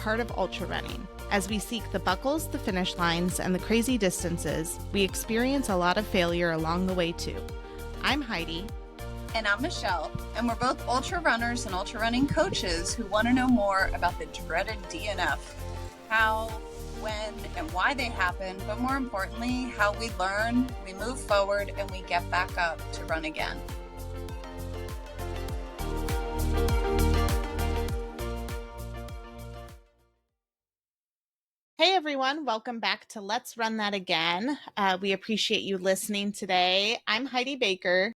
part of ultra running. As we seek the buckles, the finish lines, and the crazy distances, we experience a lot of failure along the way too. I'm Heidi. And I'm Michelle, and we're both ultra runners and ultra running coaches who want to know more about the dreaded DNF, how, when, and why they happen, but more importantly, how we learn, we move forward, and we get back up to run again. Hey everyone, welcome back to Let's Run That Again. We appreciate you listening today. I'm Heidi Baker.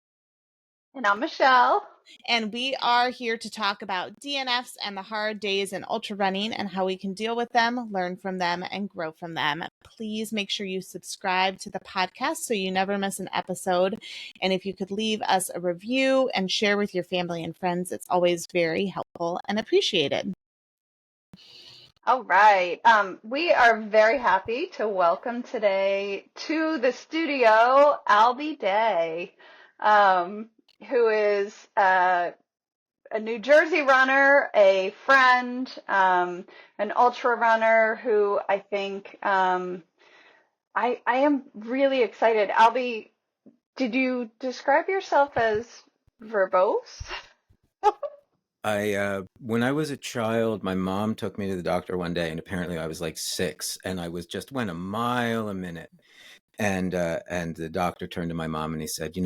And I'm Michelle. And we are here to talk about DNFs and the hard days in ultra running and how we can deal with them, learn from them, and grow from them. Please make sure you subscribe to the podcast so you never miss an episode. And if you could leave us a review and share with your family and friends, it's always very helpful and appreciated. All right. We are very happy to welcome today to the studio Albie Day, who is a New Jersey runner, a friend, an ultra runner who I think I am really excited. Albie, did you describe yourself as verbose? When I was a child, my mom took me to the doctor one day, and apparently I was like 6, and I went a mile a minute. And the doctor turned to my mom and he said,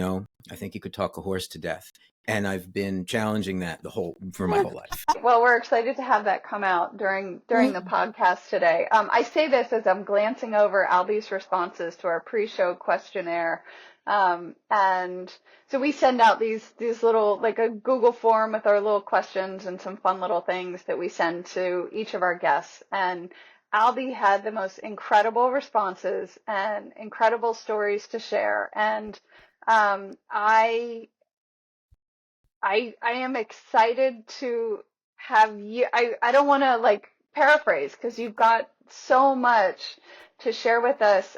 I think you could talk a horse to death. And I've been challenging that for my whole life. Well, we're excited to have that come out during the podcast today. I say this as I'm glancing over Albie's responses to our pre-show questionnaire. And so we send out these little, like a Google form with our little questions and some fun little things that we send to each of our guests. And Albie had the most incredible responses and incredible stories to share. And I am excited to have you. I don't want to like paraphrase because you've got so much to share with us.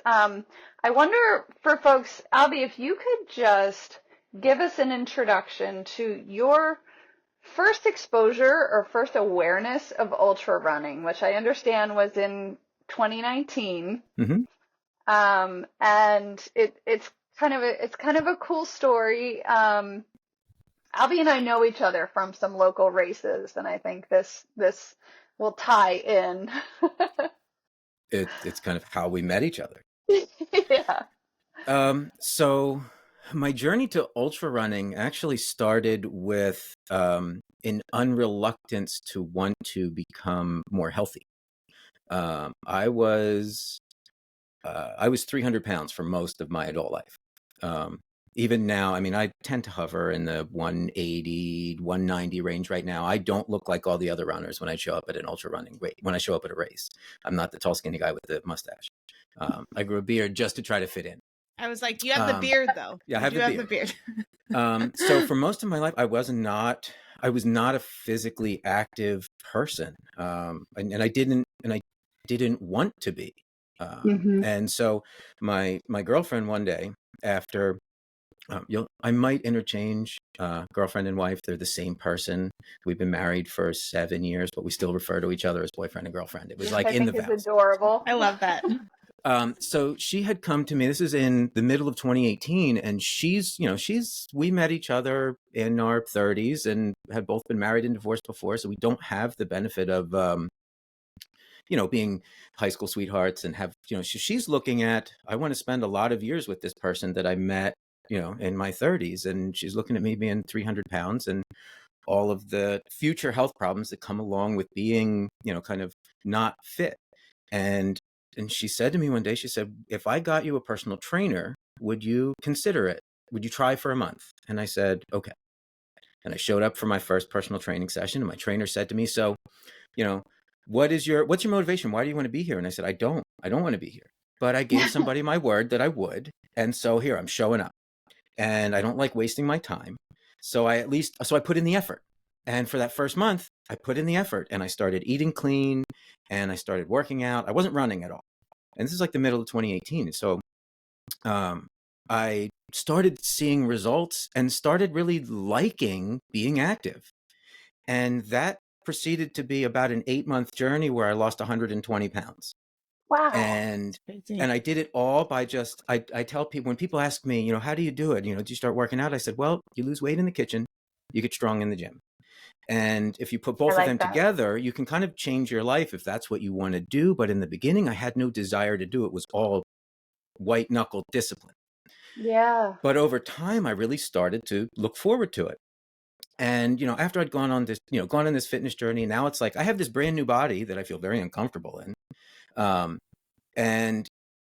I wonder for folks, Albie, if you could just give us an introduction to your first exposure or first awareness of ultra running, which I understand was in 2019. Mm-hmm. And it's kind of a cool story. Albie and I know each other from some local races, and I think this will tie in. It's kind of how we met each other. Yeah. So my journey to ultra running actually started with an unreluctance to want to become more healthy. I was 300 pounds for most of my adult life. Even now, I mean, I tend to hover in the 180, 190 range right now. I don't look like all the other runners when I show up at an ultra running race. When I show up at a race, I'm not the tall, skinny guy with the mustache. I grew a beard just to try to fit in. I was like, you have the beard though. Yeah, I have the beard. So for most of my life, I was not a physically active person. And I didn't want to be. And so my girlfriend one day after, I might interchange girlfriend and wife. They're the same person. We've been married for 7 years, but we still refer to each other as boyfriend and girlfriend. It was like in the vows. It's adorable. I love that. So she had come to me, this is in the middle of 2018. And we met each other in our 30s and had both been married and divorced before. So we don't have the benefit of, being high school sweethearts and have, she's looking at, I want to spend a lot of years with this person that I met, in my 30s. And she's looking at me being 300 pounds and all of the future health problems that come along with being, kind of not fit. And she said to me one day, she said, if I got you a personal trainer, would you consider it? Would you try for a month? And I said, okay. And I showed up for my first personal training session. And my trainer said to me, so, what's your motivation? Why do you want to be here? And I said, I don't want to be here, but I gave somebody my word that I would. And so here I'm showing up and I don't like wasting my time. So I put in the effort. And for that first month, I put in the effort and I started eating clean and I started working out. I wasn't running at all. And this is like the middle of 2018. So I started seeing results and started really liking being active. And that proceeded to be about an 8-month journey where I lost 120 pounds. Wow. And I did it all by just, I tell people, when people ask me, you know, how do you do it? You know, do you start working out? I said, well, you lose weight in the kitchen, you get strong in the gym. And if you put both of them together, you can kind of change your life if that's what you want to do. But in the beginning, I had no desire to do it. It was all white knuckle discipline. Yeah. But over time, I really started to look forward to it. And, you know, after I'd gone on this, you know, gone on this fitness journey, now it's like I have this brand new body that I feel very uncomfortable in. And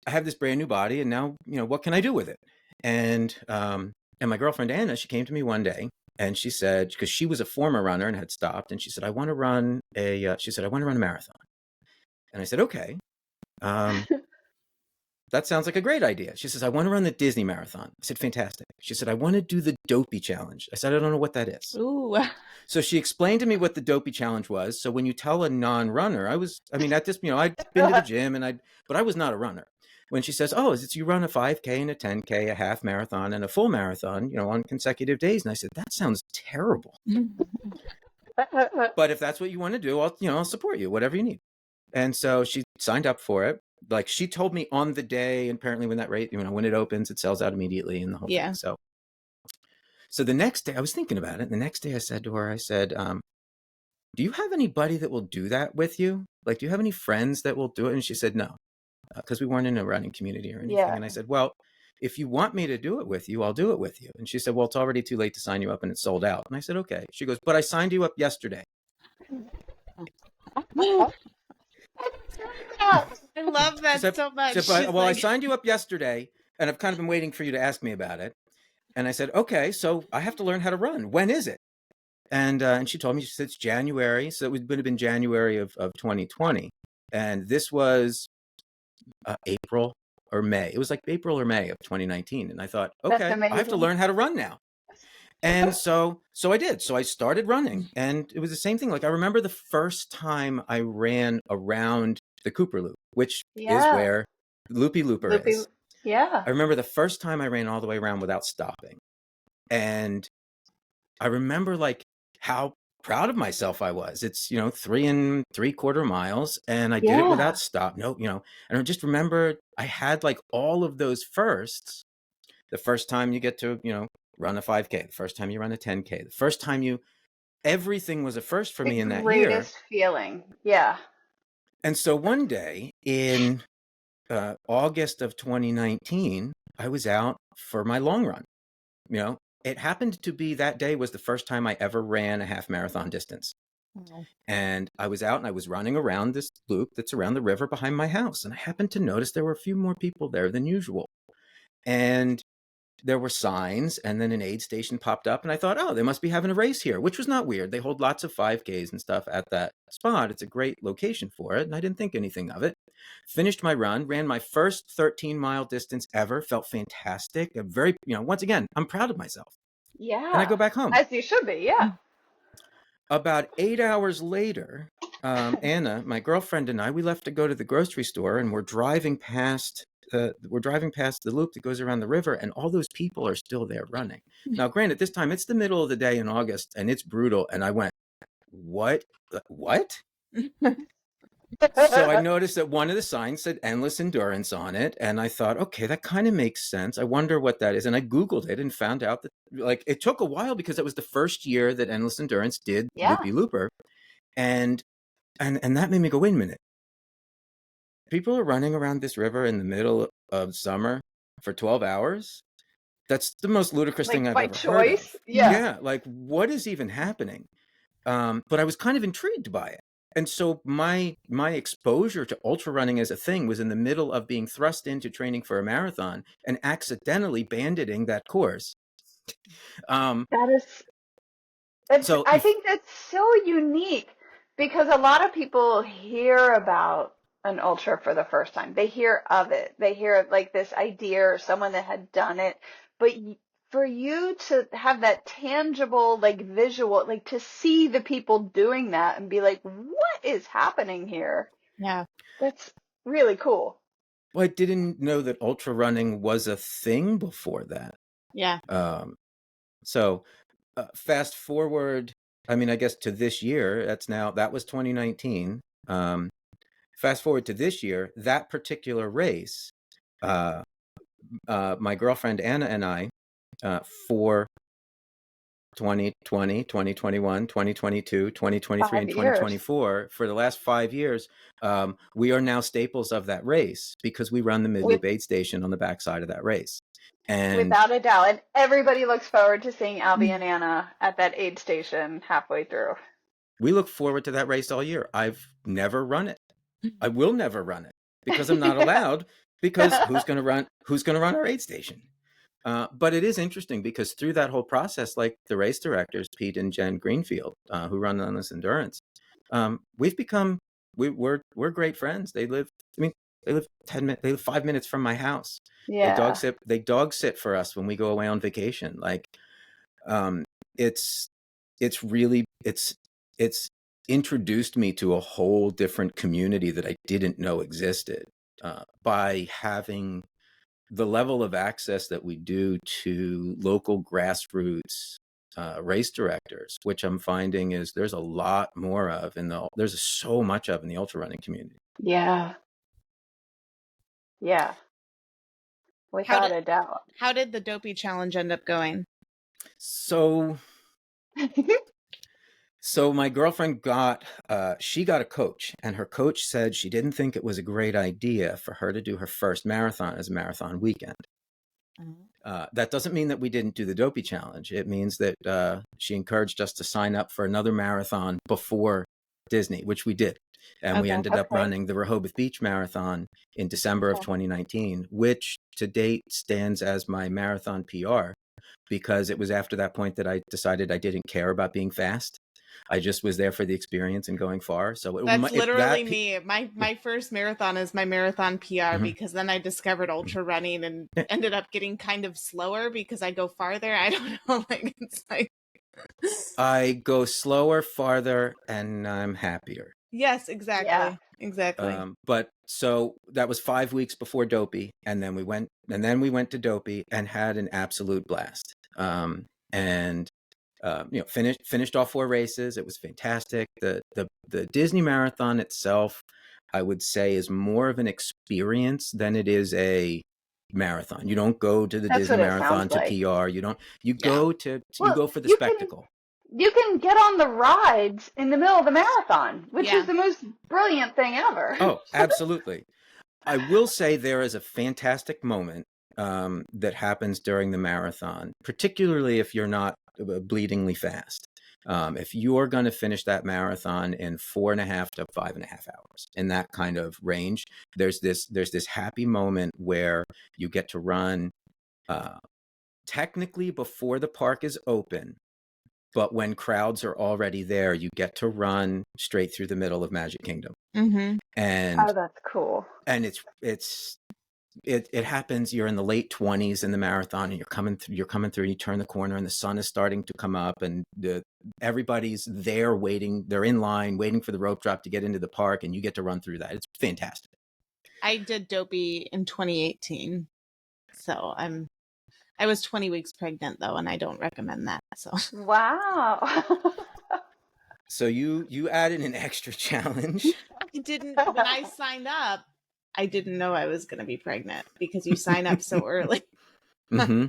I have this brand new body, and now, you know, what can I do with it? And my girlfriend, Anna, she came to me one day and she said, because she was a former runner and had stopped, and she said, I want to run a marathon. And I said, okay. That sounds like a great idea. She says, I want to run the Disney Marathon. I said, fantastic. She said, I want to do the Dopey Challenge. I said, I don't know what that is. Ooh. So she explained to me what the Dopey Challenge was. So when you tell a non-runner, at this, you know, I'd been to the gym but I was not a runner. When she says, oh, is it you run a 5K and a 10K, a half marathon and a full marathon, you know, on consecutive days. And I said, that sounds terrible. But if that's what you want to do, I'll support you, whatever you need. And so she signed up for it. Like, she told me on the day, and apparently when that rate, you know, when it opens, it sells out immediately and the whole thing. So the next day I was thinking about it. The next day I said to her, do you have anybody that will do that with you? Like, do you have any friends that will do it? And she said, no, because we weren't in a running community or anything. Yeah. And I said, well, if you want me to do it with you, I'll do it with you. And she said, well, it's already too late to sign you up and it's sold out. And I said, okay. She goes, but I signed you up yesterday. I love that so much. I signed you up yesterday, and I've kind of been waiting for you to ask me about it. And I said, okay, so I have to learn how to run. When is it? And she told me, she said, it's January. So it would have been January of 2020. And this was April or May. It was like April or May of 2019. And I thought, okay, I have to learn how to run now. And so I did. So I started running, and it was the same thing. Like, I remember the first time I ran around the Cooper Loop, which is where Loopy Looper is. Yeah. I remember the first time I ran all the way around without stopping. And I remember like how proud of myself I was. It's, you know, 3 3/4 miles, and I did it without stop. No, you know, and I just remember I had like all of those firsts. The first time you get to, you know, run a 5K, the first time you run a 10K, the first time everything was a first for me in that year. Greatest feeling. Yeah. And so one day in August of 2019, I was out for my long run. You know, it happened to be that day was the first time I ever ran a half marathon distance. Oh. And I was out and I was running around this loop that's around the river behind my house. And I happened to notice there were a few more people there than usual. And there were signs, and then an aid station popped up, and I thought, oh, they must be having a race here, which was not weird. They hold lots of 5Ks and stuff at that spot. It's a great location for it, and I didn't think anything of it. Finished my run, ran my first 13-mile distance ever, felt fantastic. Very, you know, once again, I'm proud of myself. Yeah. And I go back home. As you should be, yeah. About 8 hours later, Anna, my girlfriend, and I, we left to go to the grocery store, and we're driving past the loop that goes around the river, and all those people are still there running. Now, granted, this time it's the middle of the day in August, and it's brutal. And I went, what? So I noticed that one of the signs said endless endurance on it. And I thought, okay, that kind of makes sense. I wonder what that is. And I Googled it and found out that, like, it took a while because it was the first year that endless endurance did Loopy Looper. And that made me go, wait a minute. People are running around this river in the middle of summer for 12 hours. That's the most ludicrous thing I've ever heard of. Yeah. Like, what is even happening? But I was kind of intrigued by it. And so my exposure to ultra running as a thing was in the middle of being thrust into training for a marathon and accidentally banditing that course. I think that's so unique, because a lot of people hear about an ultra for the first time. They hear of it. They hear like this idea or someone that had done it. But for you to have that tangible, like, visual, like, to see the people doing that and be like, what is happening here? Yeah. That's really cool. Well, I didn't know that ultra running was a thing before that. Yeah. So fast forward I mean, I guess to this year, that was 2019. Fast forward to this year, that particular race, my girlfriend Anna and I, for 2020, 2021, 2022, 2023, 5 and years 2024, for the last 5 years, we are now staples of that race because we run the with, mid-loop aid station on the backside of that race. And without a doubt. And everybody looks forward to seeing Albie and Anna at that aid station halfway through. we look forward to that race all year. I've never run it. I will never run it because I'm not allowed, because who's going to run our aid station? But it is interesting because through that whole process, like the race directors, Pete and Jen Greenfield, who run Endless Endurance, we've become, we're great friends. They live 10 minutes, they live 5 minutes from my house. Yeah. They dog sit for us when we go away on vacation. Like, it's introduced me to a whole different community that I didn't know existed, by having the level of access that we do to local grassroots race directors, which I'm finding is there's a lot more of there's so much of in the ultra running community. Yeah. Yeah. Without a doubt. How did the Dopey Challenge end up going? So my girlfriend got a coach, and her coach said she didn't think it was a great idea for her to do her first marathon as a marathon weekend. That doesn't mean that we didn't do the Dopey Challenge. It means that she encouraged us to sign up for another marathon before Disney, which we did. And we ended up running the Rehoboth Beach Marathon in December of 2019, which to date stands as my marathon PR, because it was after that point that I decided I didn't care about being fast. I just was there for the experience and going far. So that's literally me. My first marathon is my marathon PR, because then I discovered ultra running and ended up getting kind of slower because I go farther. I don't know. Like, it's like I go slower, farther, and I'm happier. Yes, exactly. Yeah. Exactly. But so that was 5 weeks before Dopey, and then we went to Dopey and had an absolute blast. Finished all 4 races. It was fantastic. The Disney Marathon itself, I would say, is more of an experience than it is a marathon. You don't go to the Disney Marathon to PR. You go for the spectacle. You can get on the rides in the middle of the marathon, which is the most brilliant thing ever. Oh, absolutely. I will say there is a fantastic moment that happens during the marathon, particularly if you're not bleedingly fast. If you're going to finish that marathon in 4.5 to 5.5 hours, in that kind of range, there's this happy moment where you get to run technically before the park is open, but when crowds are already there, you get to run straight through the middle of Magic Kingdom. Mm-hmm. And that's cool. And it happens. You're in the late 20s in the marathon, and you're coming through. You turn the corner, and the sun is starting to come up, and everybody's there waiting. They're in line waiting for the rope drop to get into the park, and you get to run through that. It's fantastic. I did Dopey in 2018, so I was 20 weeks pregnant though, and I don't recommend that. So wow. So you added an extra challenge. I didn't, when I signed up, I didn't know I was going to be pregnant because you sign up so early. Mm-hmm.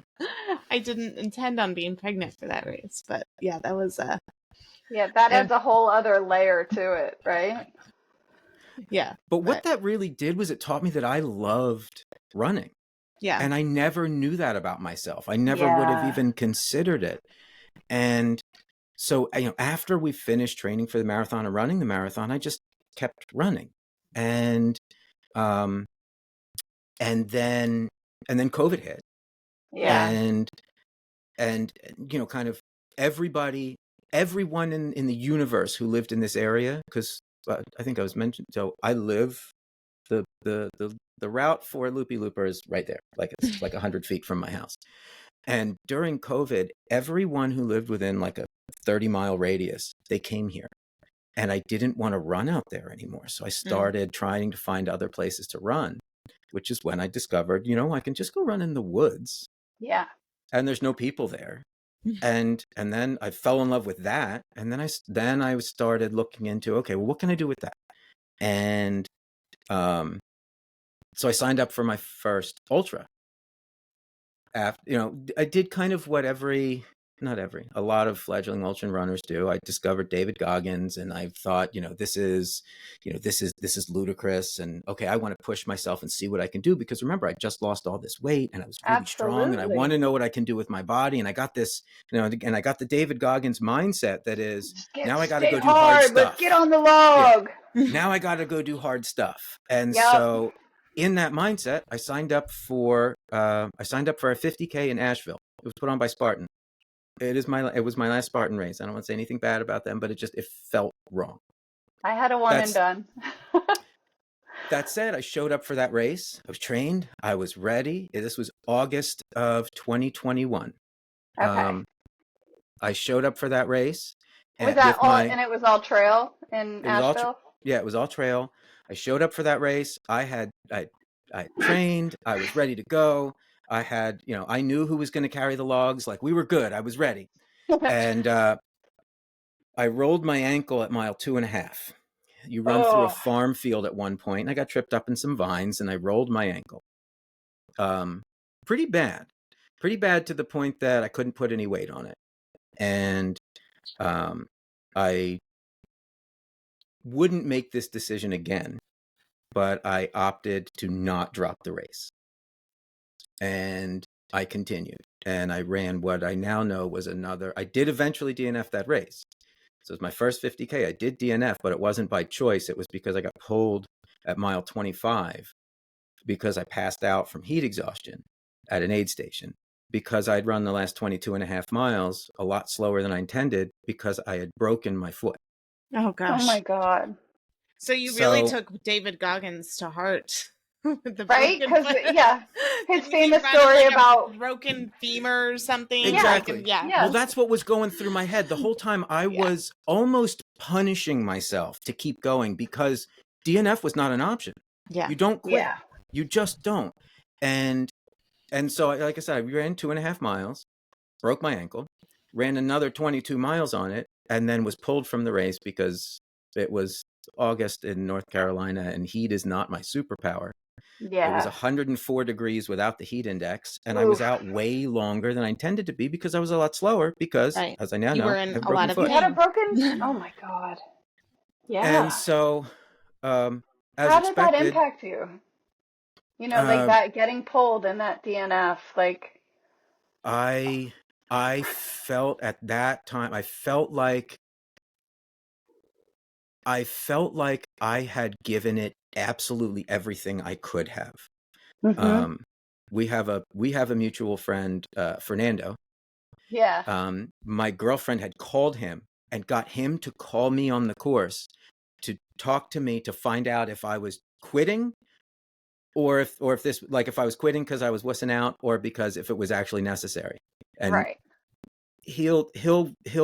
I didn't intend on being pregnant for that race, but yeah, that was that adds a whole other layer to it, right? Yeah. But what that really did was it taught me that I loved running. Yeah. And I never knew that about myself. I never would have even considered it. And so, after we finished training for the marathon and running the marathon, I just kept running. And then COVID hit. Yeah. And kind of everyone in the universe who lived in this area, because I think I was mentioned. So I live the route for Loopy Looper is right there, like it's like 100 feet from my house. And during COVID, everyone who lived within like a 30-mile radius, they came here. And I didn't want to run out there anymore. So I started trying to find other places to run, which is when I discovered, I can just go run in the woods. Yeah. And there's no people there. And then I fell in love with that. And then I started looking into, okay, well, what can I do with that? And so I signed up for my first ultra. I did kind of what a lot of fledgling ultra runners do. I discovered David Goggins, and I thought, this is ludicrous. And okay, I want to push myself and see what I can do, because remember, I just lost all this weight and I was really strong, and I want to know what I can do with my body. And I got this, and I got the David Goggins mindset that is, now I got to go do hard stuff. Let's get on the log. Yeah. Now I got to go do hard stuff. And so in that mindset, I signed up for a 50K in Asheville. It was put on by Spartan. It was my last Spartan race. I don't want to say anything bad about them, but it felt wrong. I had a one and done. That said, I showed up for that race. I was trained. I was ready. This was August of 2021. Okay. I showed up for that race. Was that and it was all trail in Asheville? It was all trail. I showed up for that race. I trained. I was ready to go. I had, I knew who was going to carry the logs. Like, we were good. I was ready. And I rolled my ankle at mile 2.5. You run through a farm field at one point, and I got tripped up in some vines, and I rolled my ankle. Pretty bad to the point that I couldn't put any weight on it. And I wouldn't make this decision again, but I opted to not drop the race. And I continued, and I ran what I now know was I did eventually DNF that race. So it was my first 50K. I did DNF, but it wasn't by choice. It was because I got pulled at mile 25 because I passed out from heat exhaustion at an aid station, because I'd run the last 22.5 miles a lot slower than I intended, because I had broken my foot. Oh, gosh. Oh, my God. So you really took David Goggins to heart. Right? Because, his famous story about broken femur or something. Exactly. Yeah. Well, that's what was going through my head the whole time. I was almost punishing myself to keep going, because DNF was not an option. Yeah. You don't quit. Yeah. You just don't. And so, like I said, I ran 2.5 miles, broke my ankle, ran another 22 miles on it, and then was pulled from the race because it was August in North Carolina, and heat is not my superpower. Yeah. It was 104 degrees without the heat index, and I was out way longer than I intended to be, because I was a lot slower, because, as I now know, were I in have a lot of foot. You had a broken... Oh, my God. Yeah. And so, as how did expected, that impact you? Like that getting pulled in that DNF, like... I felt at that time, I felt like I had given it absolutely everything I could have. Mm-hmm. We have a mutual friend, Fernando. Yeah. My girlfriend had called him and got him to call me on the course to talk to me, to find out if I was quitting, or if I was quitting because I was wussing out, or because if it was actually necessary. And right. He'll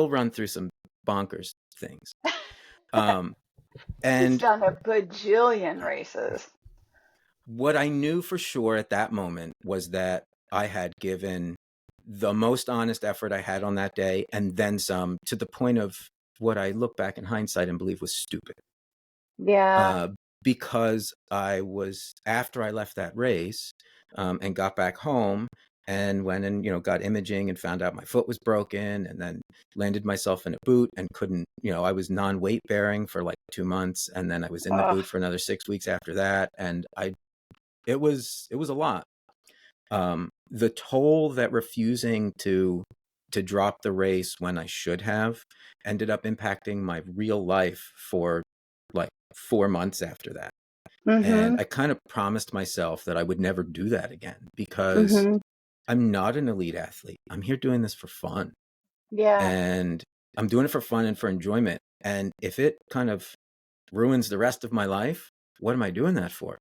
run through some bonkers things. And he's done a bajillion races. What I knew for sure at that moment was that I had given the most honest effort I had on that day, and then some, to the point of what I look back in hindsight and believe was stupid. Yeah. Because after I left that race and got back home and went and, got imaging and found out my foot was broken, and then landed myself in a boot and couldn't, I was non-weight bearing for like 2 months. And then I was in the boot for another 6 weeks after that. And it was a lot. The toll that refusing to drop the race when I should have ended up impacting my real life for like 4 months after that. Mm-hmm. And I kind of promised myself that I would never do that again, because mm-hmm. I'm not an elite athlete. I'm here doing this for fun. Yeah. And I'm doing it for fun and for enjoyment. And if it kind of ruins the rest of my life, what am I doing that for?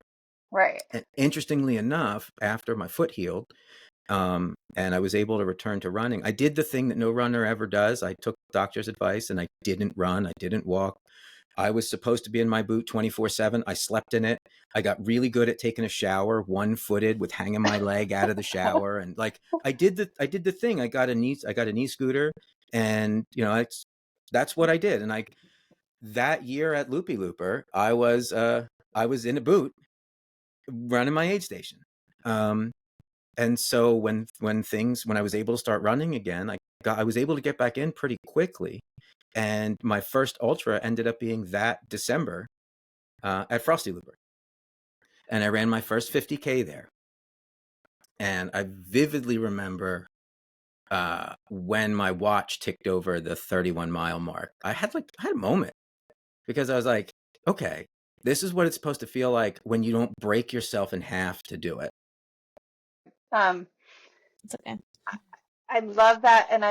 Right. And interestingly enough, after my foot healed, and I was able to return to running, I did the thing that no runner ever does. I took doctor's advice and I didn't run. I didn't walk I was supposed to be in my boot 24/7. I slept in it. I got really good at taking a shower, one-footed, with hanging my leg out of the shower, and like I did the thing. I got a knee scooter, and that's what I did. And that year at Loopy Looper, I was in a boot running my aid station. And so when I was able to start running again, I was able to get back in pretty quickly. And my first ultra ended up being that December at Frosty Looper. And I ran my first 50K there. And I vividly remember when my watch ticked over the 31-mile mark. I had a moment, because I was like, okay, this is what it's supposed to feel like when you don't break yourself in half to do it. It's okay. I love that, and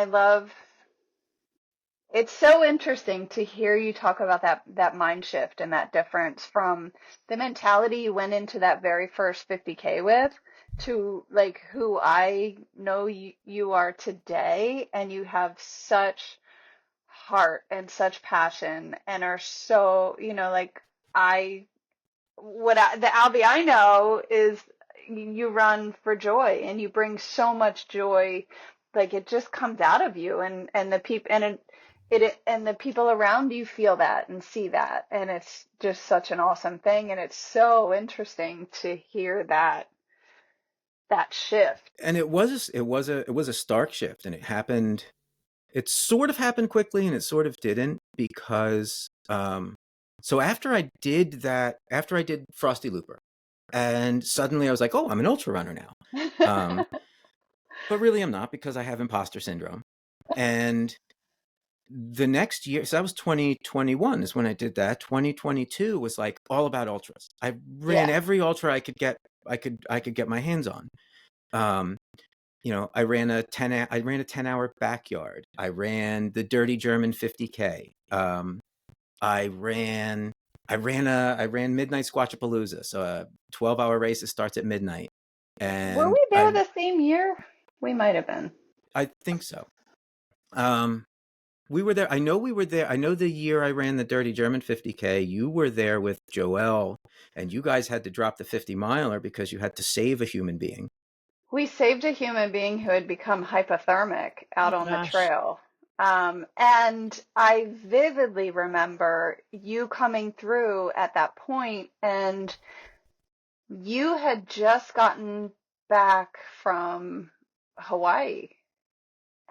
it's so interesting to hear you talk about that mind shift and that difference from the mentality you went into that very first 50K with to like who I know you are today, and you have such heart and such passion and are so, like the Albie I know is you run for joy, and you bring so much joy, like it just comes out of you, and the people and the people around you feel that and see that, and it's just such an awesome thing, and it's so interesting to hear that shift. And it was a stark shift, and it sort of happened quickly, and it sort of didn't, because so after I did Frosty Looper, and suddenly I was like, oh, I'm an ultra runner now. But really I'm not, because I have imposter syndrome. And the next year, so that was 2021 is when I did that. 2022 was like all about ultras. I ran every ultra I could get my hands on. I ran a 10-hour backyard. I ran the Dirty German 50K. I ran Midnight Squatchapalooza, so a 12-hour race that starts at midnight. And were we there the same year? We might have been. I think so. We were there. I know we were there. I know the year I ran the Dirty German 50K, you were there with Joelle, and you guys had to drop the 50-miler because you had to save a human being. We saved a human being who had become hypothermic out on the trail. And I vividly remember you coming through at that point, and you had just gotten back from Hawaii.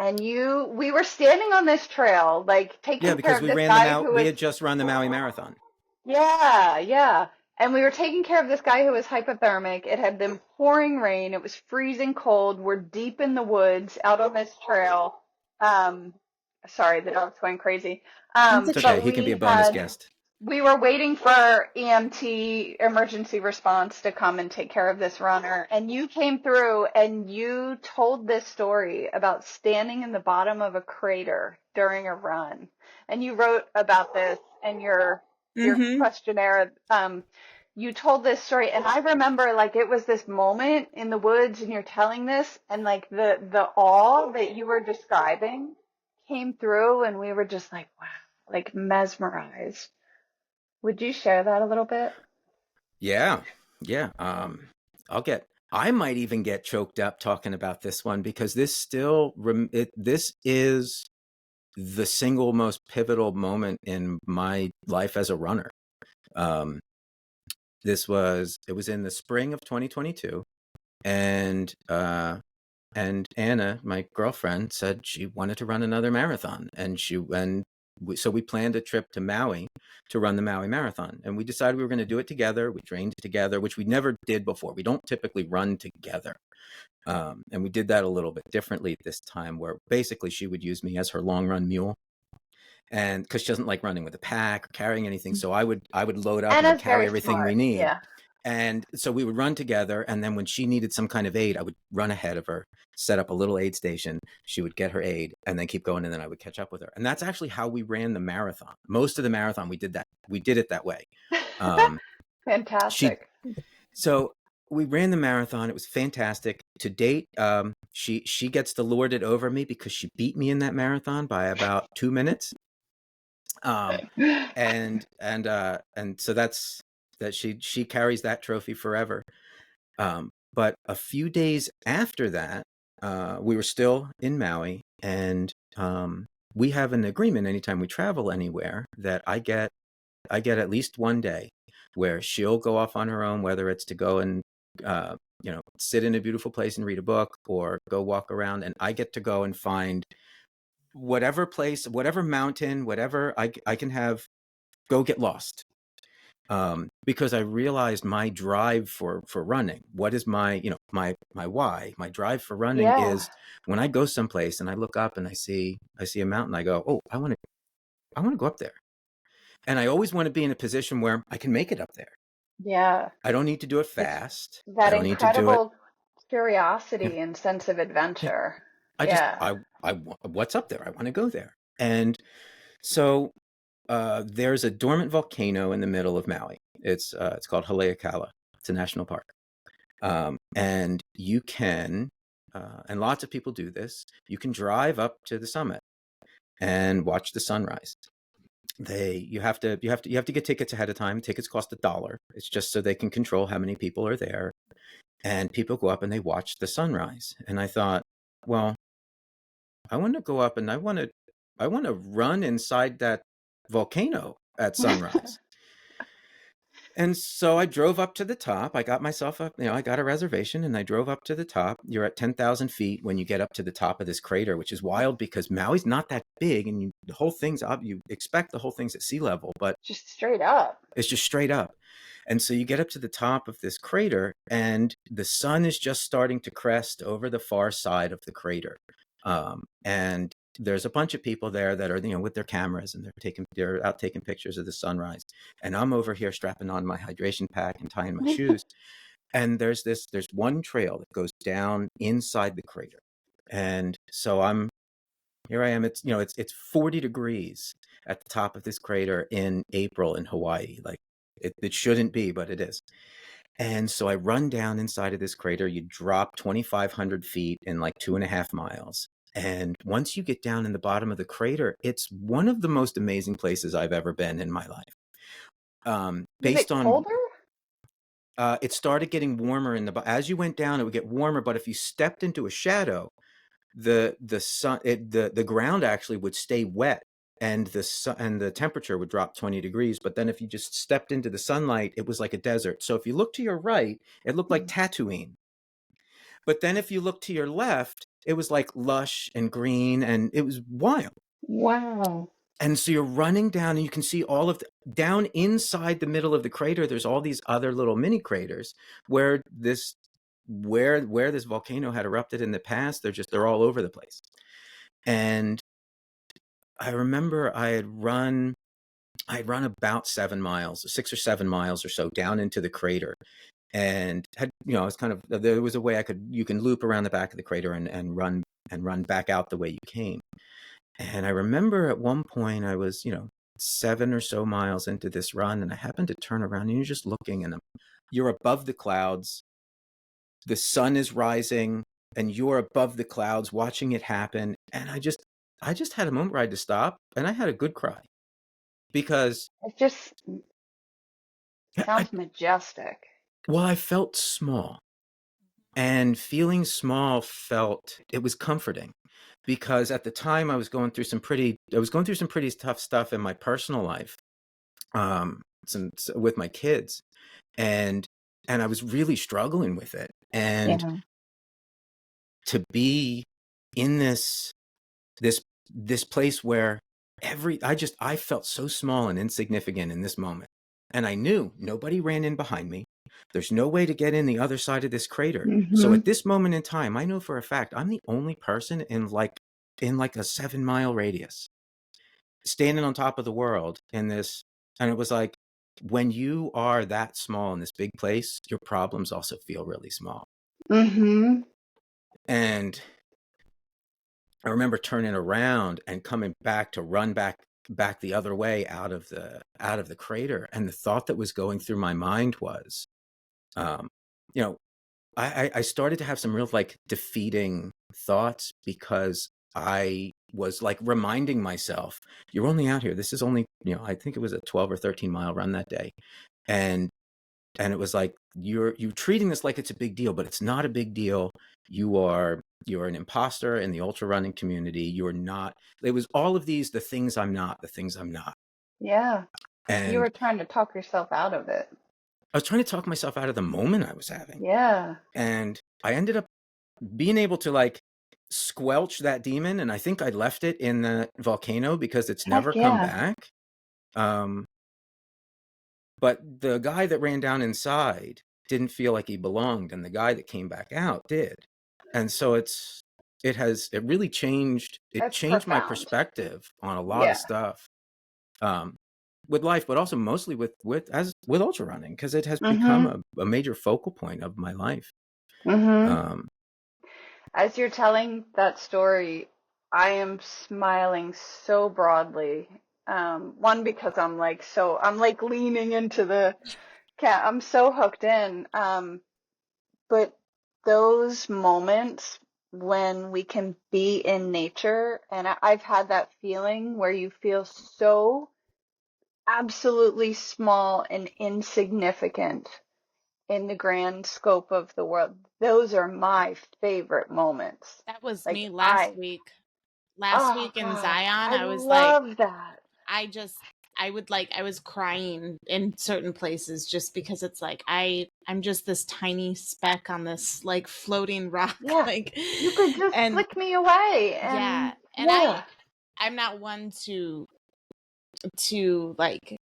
And we were standing on this trail, like taking care of this guy who we had just run the Maui Marathon. Yeah. And we were taking care of this guy who was hypothermic. It had been pouring rain. It was freezing cold. We're deep in the woods out on this trail. Sorry, the dog's going crazy. It's okay. He can be a bonus guest. We were waiting for EMT, emergency response, to come and take care of this runner. And you came through and you told this story about standing in the bottom of a crater during a run. And you wrote about this in your questionnaire. You told this story, and I remember like it was this moment in the woods, and you're telling this, and like the awe that you were describing came through, and we were just like, wow, like mesmerized. Would you share that a little bit? Yeah. I might even get choked up talking about this one, because this is the single most pivotal moment in my life as a runner. It was in the spring of 2022, and Anna, my girlfriend, said she wanted to run another marathon, so we planned a trip to Maui to run the Maui Marathon, and we decided we were going to do it together. We trained together, which we never did before. We don't typically run together. And we did that a little bit differently this time, where basically she would use me as her long run mule. And because she doesn't like running with a pack or carrying anything. So I would load up and carry everything we need. Yeah. And so we would run together. And then when she needed some kind of aid, I would run ahead of her, set up a little aid station. She would get her aid and then keep going. And then I would catch up with her. And that's actually how we ran the marathon. Most of the marathon, we did that. We did it that way. Fantastic. So we ran the marathon. It was fantastic. To date, she gets to lord it over me because she beat me in that marathon by about 2 minutes. Um, and so that's that she carries that trophy forever. But a few days after that, we were still in Maui, and we have an agreement anytime we travel anywhere that I get at least one day where she'll go off on her own, whether it's to go and sit in a beautiful place and read a book, or go walk around, and I get to go and find whatever place, whatever mountain, whatever I can have, go get lost. Because I realized my drive for running, what is my why, my drive for running is when I go someplace and I look up and I see a mountain, I go, oh, I want to go up there. And I always want to be in a position where I can make it up there. Yeah. I don't need to do it fast. It's that I don't need to do it. incredible curiosity and sense of adventure. I what's up there? I want to go there. And so there's a dormant volcano in the middle of Maui. It's called Haleakala. It's a national park. And you can, and lots of people do this, you can drive up to the summit and watch the sunrise. You have to get tickets ahead of time. Tickets cost $1. It's just so they can control how many people are there. And people go up and they watch the sunrise. And I thought, well, I want to go up and I want to run inside that volcano at sunrise. And so I drove up to the top. I got myself up, I got a reservation and I drove up to the top. You're at 10,000 feet when you get up to the top of this crater, which is wild because Maui's not that big, and the whole thing's up. You expect the whole thing's at sea level, but just straight up. It's just straight up. And so you get up to the top of this crater and the sun is just starting to crest over the far side of the crater. And there's a bunch of people there that are, with their cameras, and they're out taking pictures of the sunrise. And I'm over here strapping on my hydration pack and tying my shoes. And there's one trail that goes down inside the crater. And so here I am. It's 40 degrees at the top of this crater in April in Hawaii. Like it shouldn't be, but it is. And so I run down inside of this crater. You drop 2,500 feet in like 2.5 miles. And once you get down in the bottom of the crater, it's one of the most amazing places I've ever been in my life. Based on colder? It started getting warmer as you went down, it would get warmer. But if you stepped into a shadow, the ground actually would stay wet, and the temperature would drop 20 degrees. But then if you just stepped into the sunlight, it was like a desert. So if you look to your right, it looked like Tatooine. But then if you look to your left, it was like lush and green, and it was wild. Wow. And so you're running down and you can see down inside the middle of the crater, there's all these other little mini craters where this volcano had erupted in the past. They're all over the place. And I remember I had run about 7 miles, 6 or 7 miles or so down into the crater. And had, I was there was a way you can loop around the back of the crater and run back out the way you came. And I remember at one point I was, 7 or so miles into this run, and I happened to turn around and you're just looking, and you're above the clouds. The sun is rising and you're above the clouds watching it happen. And I just had a moment where I had to stop, and I had a good cry because it just sounds majestic. Well, I felt small, and feeling small it was comforting, because at the time I was going through some pretty tough stuff in my personal life, with my kids, and I was really struggling with it. And to be in this place where I felt so small and insignificant in this moment. And I knew nobody ran in behind me. There's no way to get in the other side of this crater. Mm-hmm. So at this moment in time, I know for a fact I'm the only person in like a 7-mile radius, standing on top of the world in this. And it was like, when you are that small in this big place, your problems also feel really small. Mm-hmm. And I remember turning around and coming back to run back the other way out of the crater. And the thought that was going through my mind was, I started to have some real like defeating thoughts, because I was like reminding myself, you're only out here. This is only, I think it was a 12 or 13 mile run that day. And it was like, you're treating this like it's a big deal, but it's not a big deal. You're an imposter in the ultra running community. You're not. It was all of these, the things I'm not. Yeah. And You were trying to talk yourself out of it. I was trying to talk myself out of the moment I was having. Yeah. And I ended up being able to like squelch that demon. And I think I left it in the volcano because it's never come back. But the guy that ran down inside didn't feel like he belonged, and the guy that came back out did. And so it really changed. It That's changed my profound. perspective on a lot of stuff, with life, but also mostly with ultra running, because it has become a major focal point of my life. As you're telling that story, I am smiling so broadly. One, because I'm like leaning into the cat. I'm so hooked in. But those moments when we can be in nature, and I've had that feeling where you feel so absolutely small and insignificant in the grand scope of the world. Those are my favorite moments. That was Like me last week. Last week in God, Zion, I was love that. I was crying in certain places just because it's like I'm just this tiny speck on this like floating rock. Yeah. Like You could just flick me away. And I'm not one to like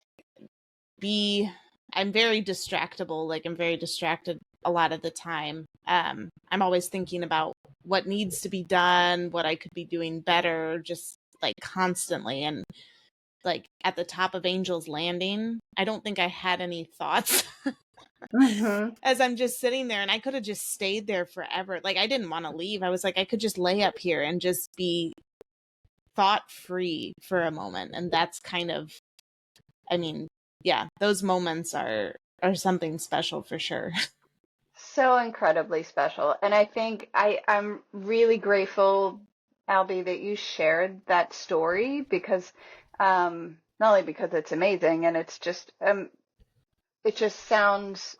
I'm very distractible. Like I'm very distracted a lot of the time. I'm always thinking about what needs to be done, what I could be doing better, just like constantly. And like at the top of Angel's Landing, I don't think I had any thoughts as I'm just sitting there, and I could have just stayed there forever. Like I didn't want to leave. I was like, I could just lay up here and just be thought free for a moment. And that's kind of, those moments are something special for sure. So incredibly special. And I think I'm really grateful, Albie, that you shared that story, because not only because it's amazing and it's just it just sounds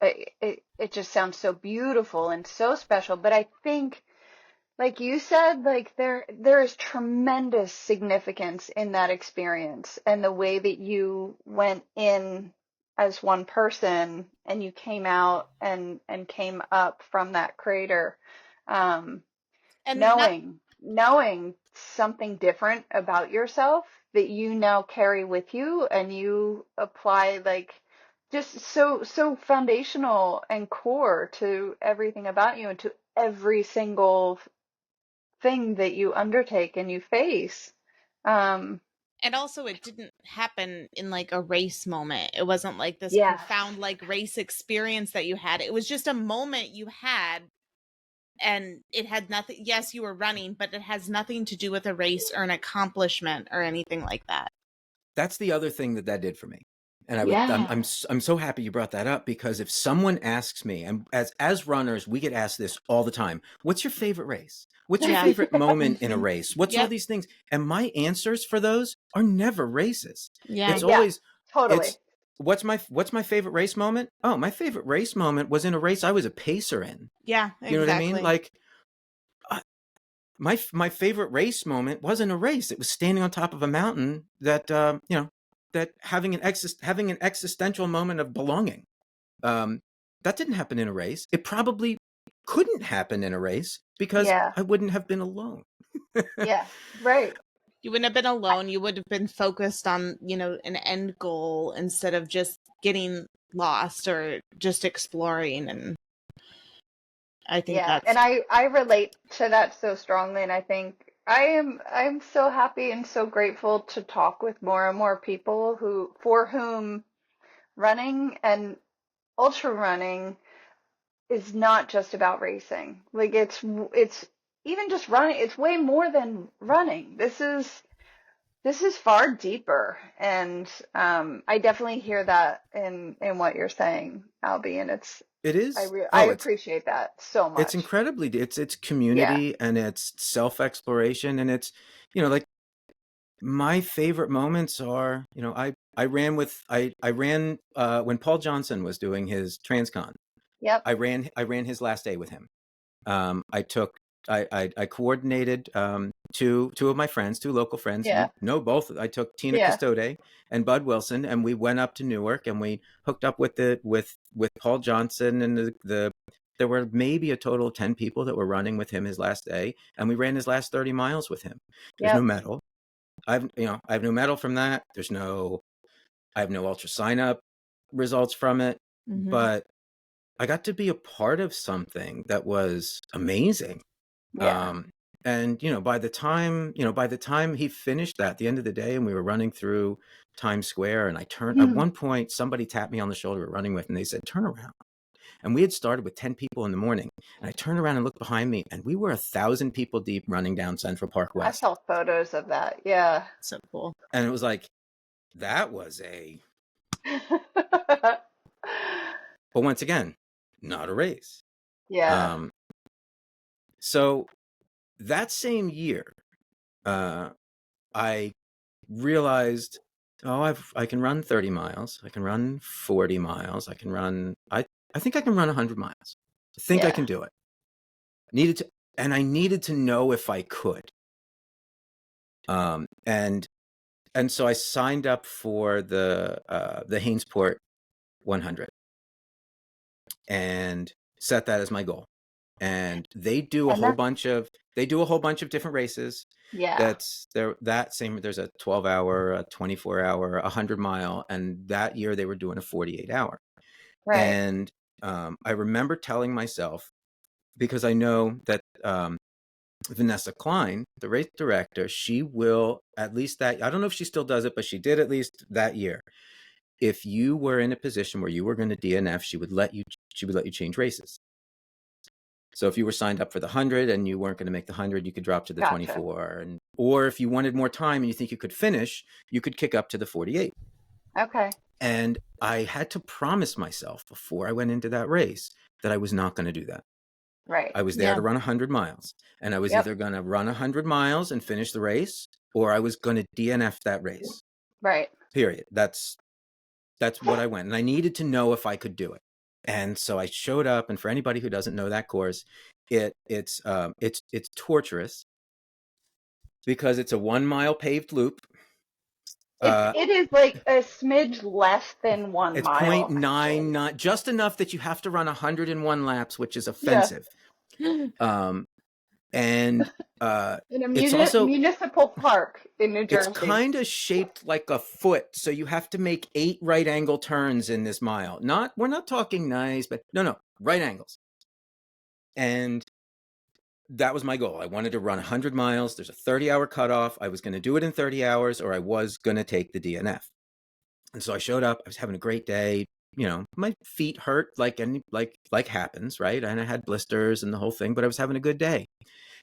it just sounds so beautiful and so special. But I think, like you said, like there is tremendous significance in that experience and the way that you went in as one person and you came out and came up from that crater, and knowing something different about yourself that you now carry with you and you apply, like just so foundational and core to everything about you and to every single thing that you undertake and you face. And also it didn't happen in like a race moment. It wasn't like this profound like race experience that you had. It was just a moment you had, and it had nothing. Yes, you were running, but it has nothing to do with a race or an accomplishment or anything like that. That's the other thing that did for me. And I'm so happy you brought that up, because if someone asks me, and as runners, we get asked this all the time, what's your favorite race? What's your favorite moment in a race? What's all these things? And my answers for those are never races. It's always totally. What's my favorite race moment? Oh, my favorite race moment was in a race I was a pacer in. Yeah, exactly. You know what I mean? Like my favorite race moment wasn't a race. It was standing on top of a mountain that that having an existential moment of belonging. That didn't happen in a race. It probably couldn't happen in a race because I wouldn't have been alone. Yeah, right. You wouldn't have been alone. You would have been focused on, an end goal instead of just getting lost or just exploring. And I think and I relate to that so strongly. And I think I'm so happy and so grateful to talk with more and more people for whom running and ultra running is not just about racing. Like it's even just running. It's way more than running. This is far deeper. And I definitely hear that in what you're saying, Albie. And It is. I Oh, appreciate that so it's much. incredibly, it's Yeah. community and it's self-exploration, and it's, like, my favorite moments are, I ran when Paul Johnson was doing his Transcon. Yep. I ran his last day with him. I took I coordinated two of my friends, two local friends. Yeah. You know both. I took Tina Yeah. Custode and Bud Wilson, and we went up to Newark and we hooked up with Paul Johnson, and there were maybe a total of 10 people that were running with him his last day, and we ran his last 30 miles with him. There's no Yep. medal. I have no medal from that. I have no ultra sign up results from it, but I got to be a part of something that was amazing. Yeah. And by the time he finished that, at the end of the day, and we were running through Times Square, and I turned, at one point, somebody tapped me on the shoulder, we're running with, and they said, "Turn around." And we had started with 10 people in the morning, and I turned around and looked behind me, and we were 1,000 people deep running down Central Park I West. saw photos of that. Yeah. So cool. And it was like, that was but once again, not a race. Yeah. So that same year, I realized, I can run 30 miles. I can run 40 miles. I can run, I think I can run 100 miles. I think I can do it. I needed to know if I could. And so I signed up for the Hainesport 100 and set that as my goal. And they do a whole bunch of different races. Yeah. There's a 12-hour, a 24-hour, a 100-mile, and that year they were doing a 48-hour. Right. And I remember telling myself, because I know that Vanessa Klein, the race director, she will, at least I don't know if she still does it, but she did at least that year. If you were in a position where you were going to DNF, she would let you change races. So if you were signed up for the 100 and you weren't going to make the 100, you could drop to the 24. Or if you wanted more time and you think you could finish, you could kick up to the 48. Okay. And I had to promise myself before I went into that race that I was not going to do that. Right. I was there to run 100 miles, and I was either going to run 100 miles and finish the race, or I was going to DNF that race. Right. Period. That's what I went. And I needed to know if I could do it. And so I showed up, and for anybody who doesn't know that course, it's torturous because it's a 1 mile paved loop. It is like a smidge less than 1 it's mile. 0.99, just enough that you have to run 101 laps, which is offensive. And in a it's also municipal park in New Jersey. It's kind of shaped like a foot, so you have to make 8 right angle turns in this mile. We're not talking nice, but no, right angles. And that was my goal. I wanted to run 100 miles. There's a 30-hour cutoff. I was going to do it in 30 hours, or I was going to take the DNF. And so I showed up. I was having a great day. My feet hurt like happens, right? And I had blisters and the whole thing, but I was having a good day.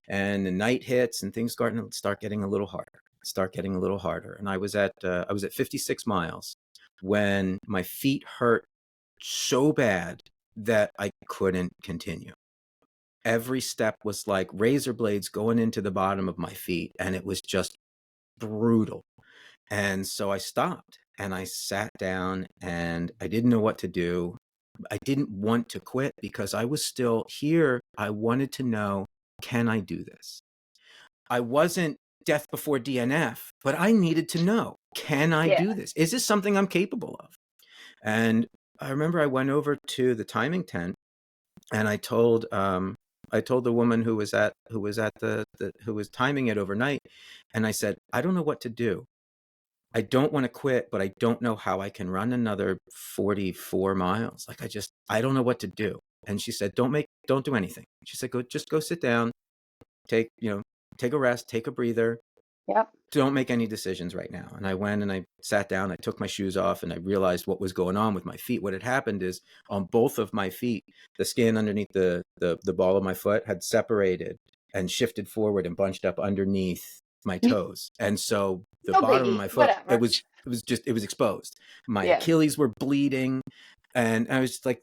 And the night hits and things start getting a little harder. And I was at 56 miles when my feet hurt so bad that I couldn't continue. Every step was like razor blades going into the bottom of my feet, and it was just brutal. And so I stopped and I sat down, and I didn't know what to do. I didn't want to quit because I was still here. I wanted to know, can I do this? I wasn't death before DNF, but I needed to know, can I do this? Is this something I'm capable of? And I remember I went over to the timing tent, and I told the woman who was timing it overnight, and I said, I don't know what to do. I don't want to quit, but I don't know how I can run another 44 miles. Like I don't know what to do. And she said, don't do anything. She said, just go sit down, take a rest, take a breather. Yep. Don't make any decisions right now. And I went and I sat down, I took my shoes off, and I realized what was going on with my feet. What had happened is on both of my feet, the skin underneath the ball of my foot had separated and shifted forward and bunched up underneath my toes. And so the bottom of my foot, it was exposed. My Achilles were bleeding. And I was like,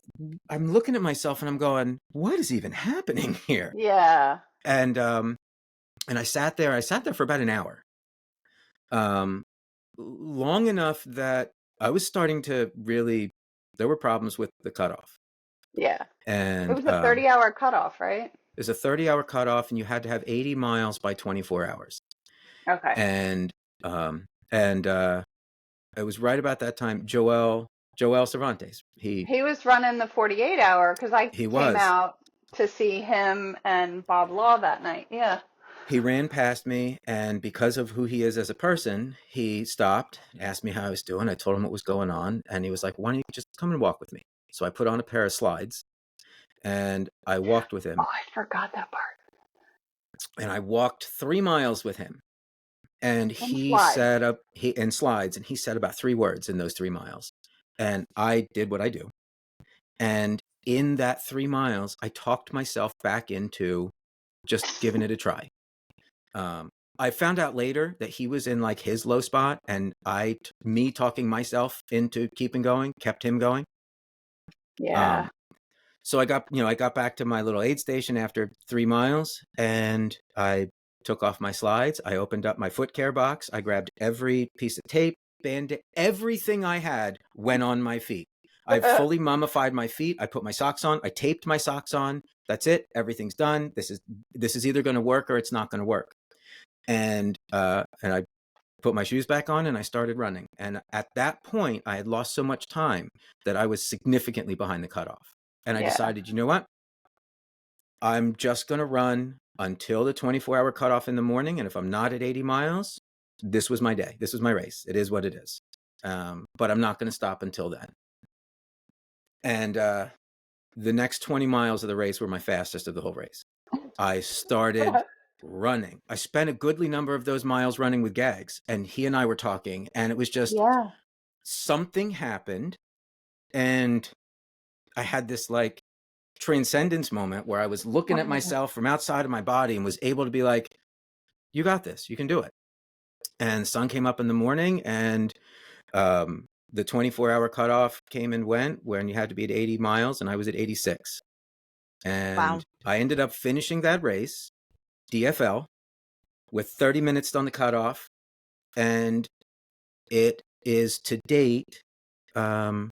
I'm looking at myself and I'm going, what is even happening here? Yeah. And I sat there for about an hour. Long enough that I was starting to really, there were problems with the cutoff. Yeah. And It was a 30-hour cutoff, right? there's a 30-hour cutoff, and you had to have 80 miles by 24 hours. Okay. And it was right about that time, Joel Cervantes. He was running the 48-hour because I came was. out to see him and Bob Law that night. Yeah. He ran past me, and because of who he is as a person, he stopped, asked me how I was doing. I told him what was going on, and he was like, why don't you just come and walk with me? So I put on a pair of slides, and I walked with him. Oh, I forgot that part. And I walked 3 miles with him. And he slides. set up in slides, and he said about 3 words in those 3 miles. And I did what I do. And in that 3 miles, I talked myself back into just giving it a try. I found out later that he was in like his low spot, and me talking myself into keeping going kept him going. Yeah. So I got back to my little aid station after 3 miles, and I took off my slides. I opened up my foot care box. I grabbed every piece of tape, band-aid, everything I had went on my feet. I fully mummified my feet. I put my socks on. I taped my socks on. That's it. Everything's done. This is either going to work or it's not going to work. And I put my shoes back on and I started running. And at that point, I had lost so much time that I was significantly behind the cutoff. And I decided, you know what? I'm just going to run until the 24-hour cutoff in the morning. And if I'm not at 80 miles, this was my day. This was my race. It is what it is. But I'm not going to stop until then. And the next 20 miles of the race were my fastest of the whole race. I started running. I spent a goodly number of those miles running with Gags, and he and I were talking, and it was just something happened, and I had this like transcendence moment where I was looking at myself from outside of my body and was able to be like, you got this, you can do it. And the sun came up in the morning, and the 24-hour cutoff came and went when you had to be at 80 miles, and I was at 86. And I ended up finishing that race, DFL, with 30 minutes on the cutoff. And it is to date, once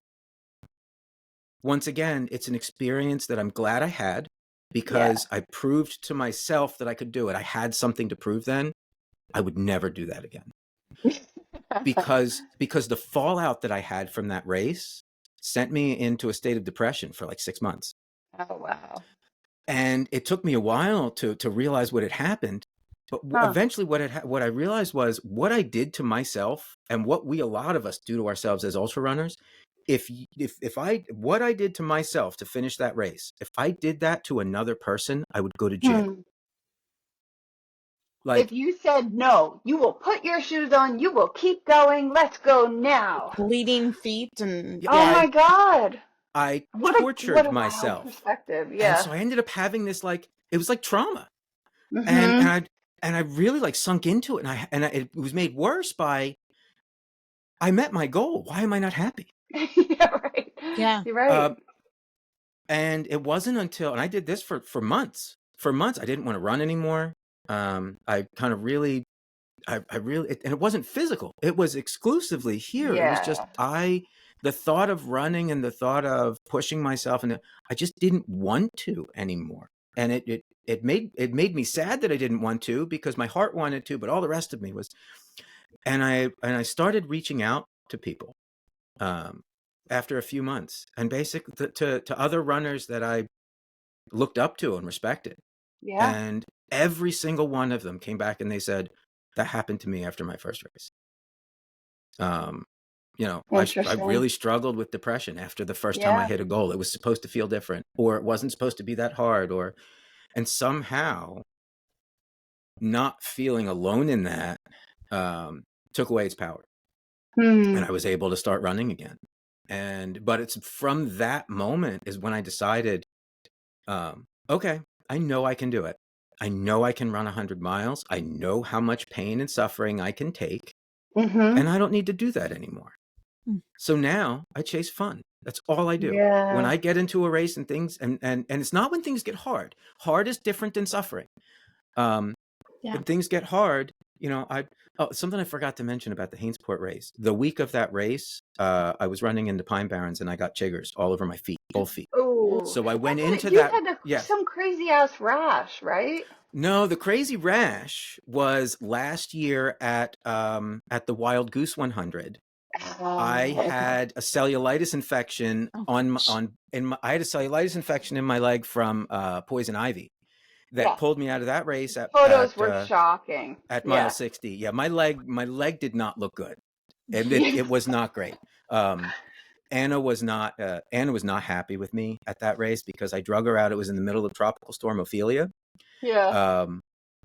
again, it's an experience that I'm glad I had, because I proved to myself that I could do it. I had something to prove then. I would never do that again. because the fallout that I had from that race sent me into a state of depression for like 6 months. Oh, wow. And it took me a while to realize what had happened. But eventually what I realized was what I did to myself, and what a lot of us do to ourselves as ultra runners. What I did to myself to finish that race, if I did that to another person, I would go to jail. Like, if you said no, you will put your shoes on, you will keep going, let's go now. Bleeding feet and oh my God. I tortured what a myself. Wild perspective. And so I ended up having this it was like trauma. Mm-hmm. And I really like sunk into it, and it was made worse by I met my goal. Why am I not happy? Yeah, right. Yeah. You're right. And it wasn't until, and I did this for months. For months, I didn't want to run anymore. I kind of really, and it wasn't physical. It was exclusively here. Yeah. It was just the thought of running and the thought of pushing myself, and I just didn't want to anymore. And it made me sad that I didn't want to, because my heart wanted to, but all the rest of me was. And I started reaching out to people after a few months, and basically to other runners that I looked up to and respected. Yeah. And every single one of them came back and they said, that happened to me after my first race. I really struggled with depression after the first time I hit a goal. It was supposed to feel different, or it wasn't supposed to be that hard, and somehow not feeling alone in that took away its power. And I was able to start running again. But it's from that moment is when I decided, okay, I know I can do it. I know I can run 100 miles. I know how much pain and suffering I can take. And I don't need to do that anymore. So now I chase fun. That's all I do. Yeah. When I get into a race and things, and it's not when things get hard. Hard is different than suffering. When things get hard, something I forgot to mention about the Hainesport race. The week of that race, I was running into Pine Barrens and I got chiggers all over my feet, both feet. Oh, So I went into you that. had some crazy ass rash, right? No, the crazy rash was last year at the Wild Goose 100. I had a cellulitis infection I had a cellulitis infection in my leg from poison ivy that pulled me out of that race Photos were shocking at mile 60. Yeah, my leg did not look good, and it was not great. Anna was not happy with me at that race because I drug her out. It was in the middle of Tropical Storm Ophelia. Yeah.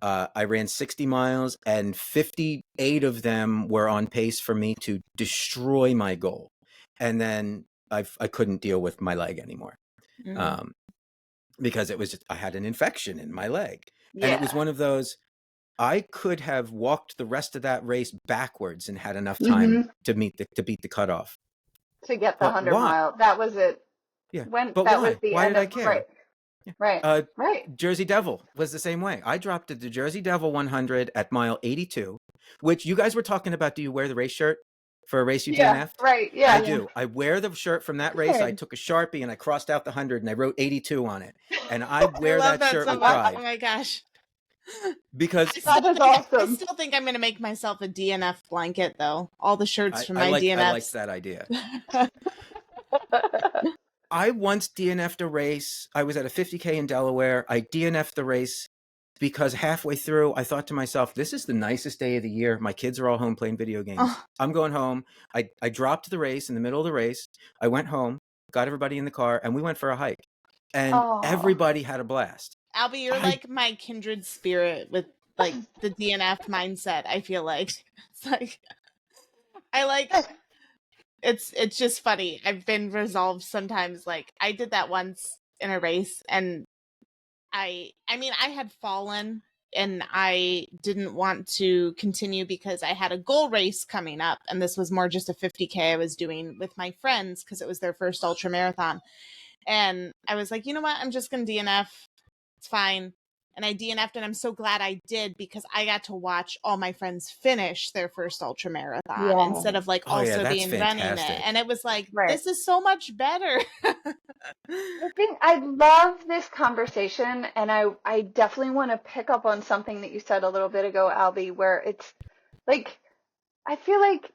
I ran 60 miles and 58 of them were on pace for me to destroy my goal. And then I couldn't deal with my leg anymore. Because it was I had an infection in my leg. And it was one of those, I could have walked the rest of that race backwards and had enough time to beat the cutoff. To get the 100 mile. That was it. Yeah. But why? Was the why end did I care? Right. Jersey Devil was the same way. I dropped at the Jersey Devil 100 at mile 82, which you guys were talking about. Do you wear the race shirt for a race you DNF'd? Right. Yeah. I do. I wear the shirt from that race. I took a Sharpie and I crossed out the 100 and I wrote 82 on it. And I wear that shirt with pride. Oh my gosh. Because that is awesome. I still think I'm going to make myself a DNF blanket, though. All the shirts from my DNFs. I like that idea. I once DNF'd a race. I was at a 50K in Delaware. I DNF'd the race because halfway through, I thought to myself, this is the nicest day of the year. My kids are all home playing video games. I'm going home. I dropped the race in the middle of the race. I went home, got everybody in the car, and we went for a hike. And everybody had a blast. Albie, you're like my kindred spirit with like the DNF mindset, I feel like. It's like, it's just funny. I've been resolved sometimes. Like I did that once in a race and I had fallen and I didn't want to continue because I had a goal race coming up. And this was more just a 50K I was doing with my friends because it was their first ultra marathon. And I was like, you know what? I'm just going to DNF. It's fine. And I DNF'd and I'm so glad I did because I got to watch all my friends finish their first ultra marathon instead of like being running it. And it was like, this is so much better. I love this conversation and I definitely want to pick up on something that you said a little bit ago, Albie, where it's like, I feel like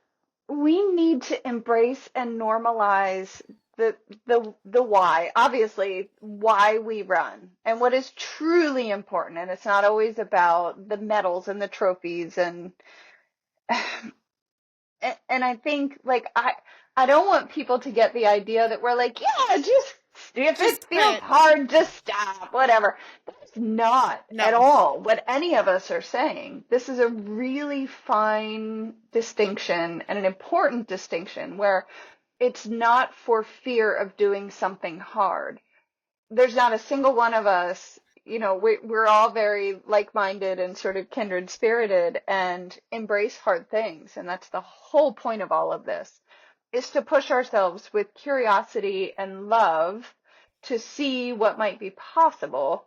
we need to embrace and normalize the why, obviously why we run and what is truly important. And it's not always about the medals and the trophies and I think like I don't want people to get the idea that we're like, yeah, just if it feels hard, just stop, whatever. That's not at all what any of us are saying. This is a really fine distinction and an important distinction where it's not for fear of doing something hard. There's not a single one of us, we're all very like-minded and sort of kindred spirited and embrace hard things. And that's the whole point of all of this, is to push ourselves with curiosity and love to see what might be possible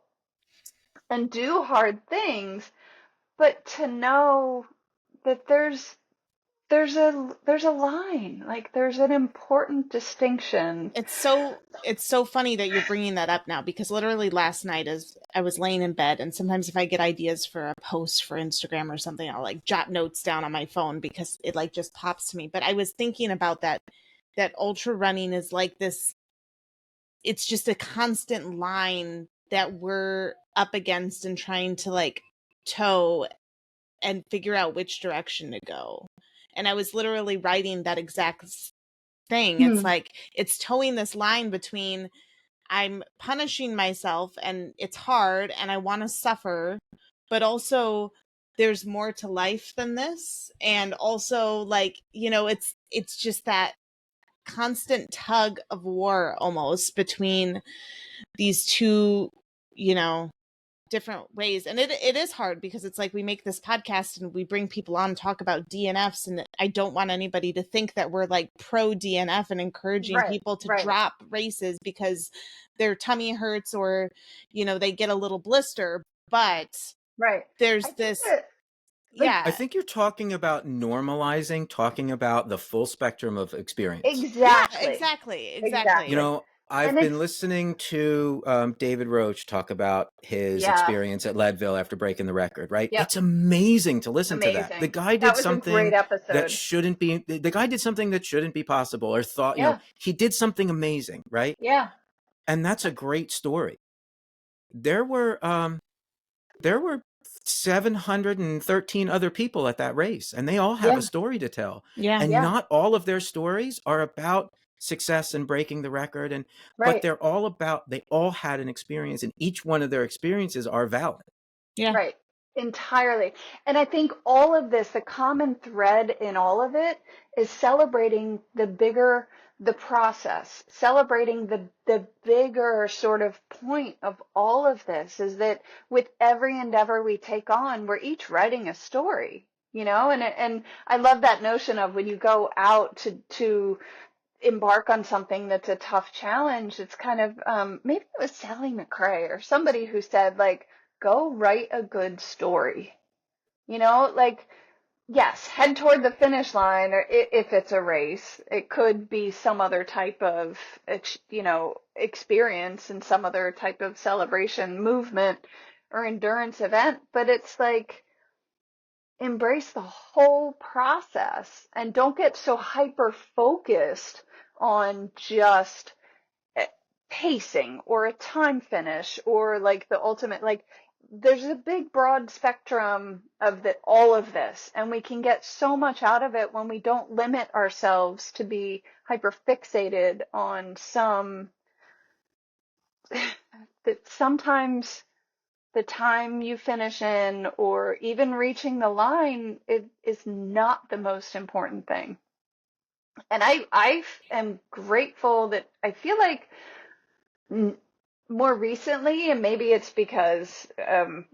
and do hard things, but to know that there's a line, like there's an important distinction. It's so funny that you're bringing that up now because literally last night as I was laying in bed, and sometimes if I get ideas for a post for Instagram or something, I'll like jot notes down on my phone because it like just pops to me. But I was thinking about that ultra running is like this, it's just a constant line that we're up against and trying to like toe and figure out which direction to go. And I was literally writing that exact thing. It's like, it's towing this line between I'm punishing myself and it's hard and I want to suffer, but also there's more to life than this. And also like, it's just that constant tug of war almost between these two, different ways. And it is hard because it's like we make this podcast and we bring people on and talk about DNFs, and I don't want anybody to think that we're like pro DNF and encouraging people to drop races because their tummy hurts or, you know, they get a little blister. But there's this I think you're talking about normalizing, talking about the full spectrum of experience. Exactly. You know, I've been listening to David Roach talk about his experience at Leadville after breaking the record, right? It's amazing to listen to that. The guy did something that shouldn't be, the guy did something that shouldn't be possible or thought, you know, he did something amazing, right? Yeah. And that's a great story. There were 713 other people at that race, and they all have a story to tell. And not all of their stories are about success and breaking the record, and but they're all about, they all had an experience, and each one of their experiences are valid. Right. Entirely. And I think all of this, the common thread in all of it is celebrating the process, celebrating the bigger sort of point of all of this is that with every endeavor we take on, we're each writing a story, you know, and I love that notion of when you go out to embark on something that's a tough challenge. It's kind of, maybe it was Sally McRae or somebody who said, like, go write a good story, you know, like, yes, head toward the finish line, or if it's a race, it could be some other type of, you know, experience and some other type of celebration, movement, or endurance event. But it's like, embrace the whole process and don't get so hyper focused on just pacing or a time finish or like the ultimate, like there's a big broad spectrum of all of this, and we can get so much out of it when we don't limit ourselves to be hyper fixated on some that sometimes the time you finish in or even reaching the line is not the most important thing. And I am grateful that I feel like more recently, and maybe it's because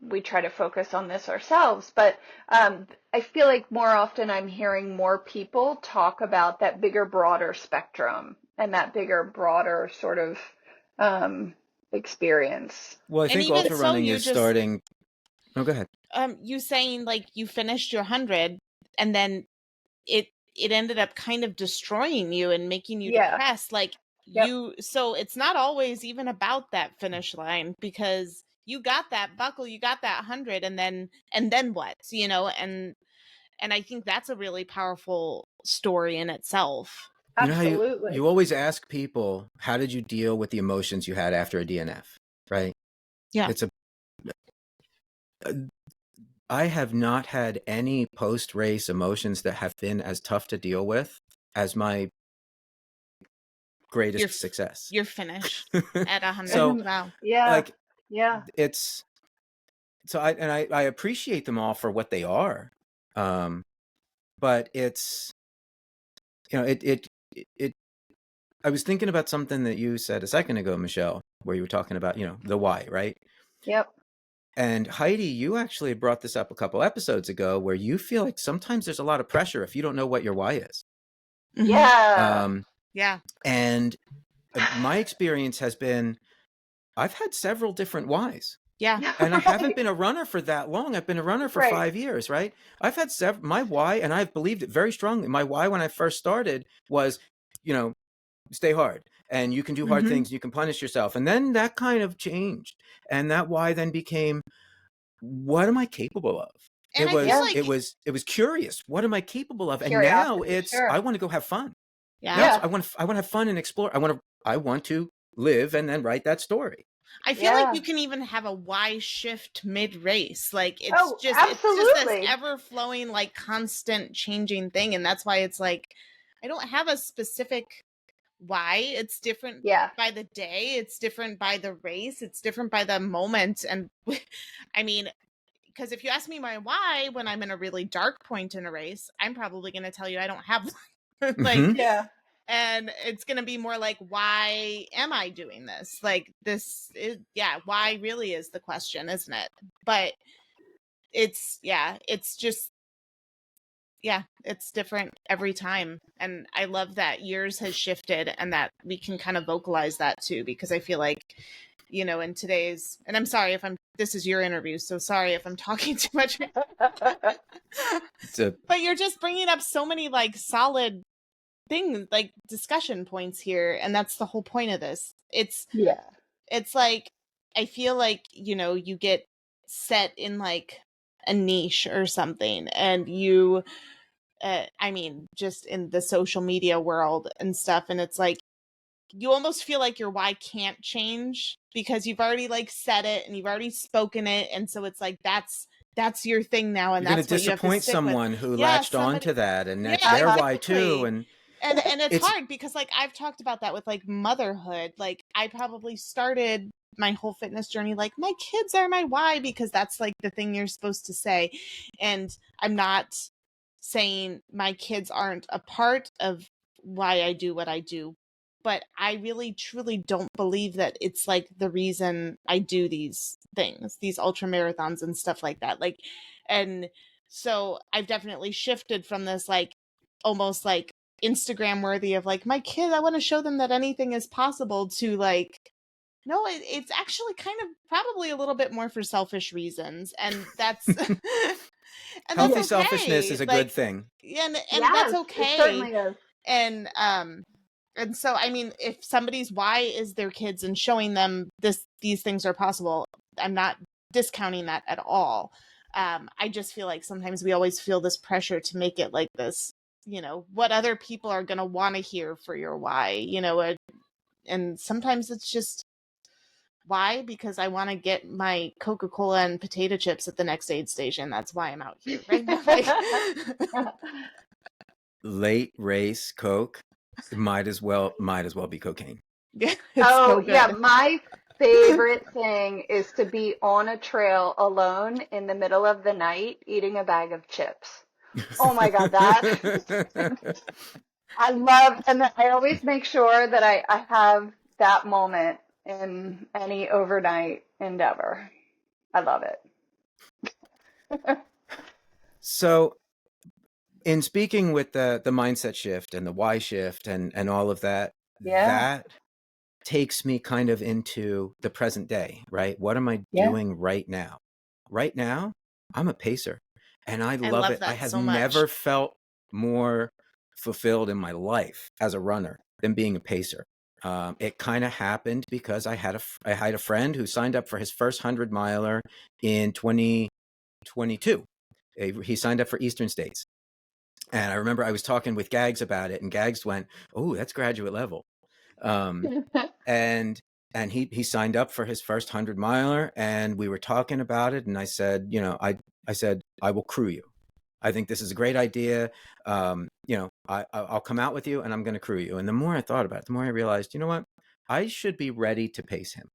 we try to focus on this ourselves, but I feel like more often I'm hearing more people talk about that bigger, broader spectrum and that bigger, broader sort of experience. Well, I think ultra running is starting. Oh, go ahead. You saying like you finished your 100 and then it ended up kind of destroying you and making you depressed. Like so it's not always even about that finish line, because you got that buckle, you got that 100, and then what, you know, and I think that's a really powerful story in itself. Absolutely. You know how you always ask people, how did you deal with the emotions you had after a DNF, right? Yeah. I have not had any post-race emotions that have been as tough to deal with as my greatest success. You're finished at 100. So, wow. Yeah. Like, yeah. It's so I appreciate them all for what they are. But it's, you know, it I was thinking about something that you said a second ago, Michelle, where you were talking about, you know, the why, right? Yep. And Heidi, you actually brought this up a couple episodes ago, where you feel like sometimes there's a lot of pressure if you don't know what your why is. Yeah. Yeah. And my experience has been, I've had several different whys. Yeah. And I haven't been a runner for that long. I've been a runner for 5 years, right? I've had my why, and I've believed it very strongly. My why when I first started was, you know, stay hard, and you can do hard things. You can punish yourself. And then that kind of changed. And that why then became, what am I capable of? And it was curious. What am I capable of? And now it's, I want to go have fun. Yeah. I want to have fun and explore. I want to live and then write that story. I feel like you can even have a why shift mid-race. Like it's just this ever-flowing, like constant changing thing. And that's why it's like, I don't have a specific why. It's different by the day. It's different by the race. It's different by the moment. And I mean, because if you ask me my why when I'm in a really dark point in a race, I'm probably going to tell you I don't have one. And it's going to be more like, why am I doing this? Like this is, why really is the question, isn't it? But it's just, it's different every time. And I love that yours has shifted and that we can kind of vocalize that too, because I feel like, in today's, and I'm sorry if this is your interview, so sorry if I'm talking too much. But you're just bringing up so many like solid things, like discussion points here. And that's the whole point of this. It's like, I feel like, you get set in like a niche or something, and you, I mean, just in the social media world and stuff. And it's like, you almost feel like your why can't change because you've already like said it and you've already spoken it. And so it's like, that's your thing now. And you're going that's to what you have to disappoint stick someone with. who latched on to that, and that's their why too. And it's hard because like I've talked about that with like motherhood. Like I probably started my whole fitness journey like, my kids are my why, because that's like the thing you're supposed to say. And I'm not saying my kids aren't a part of why I do what I do, but I really truly don't believe that it's like the reason I do these things, these ultra marathons and stuff like that. Like, and so I've definitely shifted from this like almost like Instagram worthy of like, my kid, I want to show them that anything is possible, to like, no, it's actually kind of probably a little bit more for selfish reasons. And that's and healthy that's selfishness is a good thing. And yes, that's okay. It certainly is. And so, I mean, if somebody's why is their kids and showing them these things are possible, I'm not discounting that at all. I just feel like sometimes we always feel this pressure to make it like this, what other people are going to want to hear for your why, and sometimes it's just, why? Because I want to get my Coca-Cola and potato chips at the next aid station. That's why I'm out here right now. Late race Coke might as well be cocaine. Yeah. My favorite thing is to be on a trail alone in the middle of the night eating a bag of chips. Oh my God, that I love, and I always make sure that I have that moment in any overnight endeavor. I love it. So in speaking with the mindset shift and the why shift and all of that, that takes me kind of into the present day, right? What am I doing right now? Right now, I'm a pacer, and I love it. I have never felt more fulfilled in my life as a runner than being a pacer. It kind of happened because I had a friend who signed up for his first 100-miler in 2022. He signed up for Eastern States. And I remember I was talking with Gags about it, and Gags went, "Oh, that's graduate level." And he signed up for his first 100-miler, and we were talking about it. And I said, I said, I will crew you. I think this is a great idea. I'll come out with you, and I'm going to crew you. And the more I thought about it, the more I realized, you know what? I should be ready to pace him.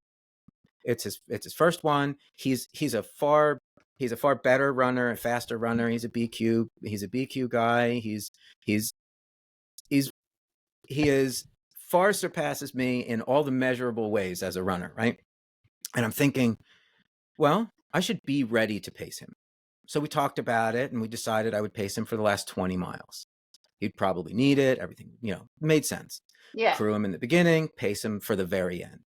It's his first one. He's a far better runner, a faster runner. He's a BQ guy. He is far surpasses me in all the measurable ways as a runner, right? And I'm thinking, well, I should be ready to pace him. So we talked about it, and we decided I would pace him for the last 20 miles. He'd probably need it. Everything, made sense. Yeah. Crew him in the beginning, pace him for the very end.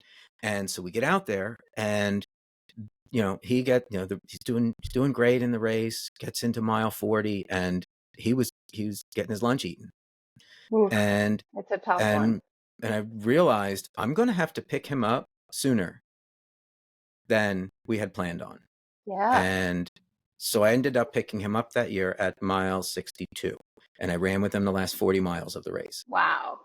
And so we get out there, and he's doing great in the race, gets into mile 40, and he was getting his lunch eaten. Oof, and it's a tough one. And I realized I'm going to have to pick him up sooner than we had planned on. Yeah. And so I ended up picking him up that year at mile 62, and I ran with him the last 40 miles of the race. Wow.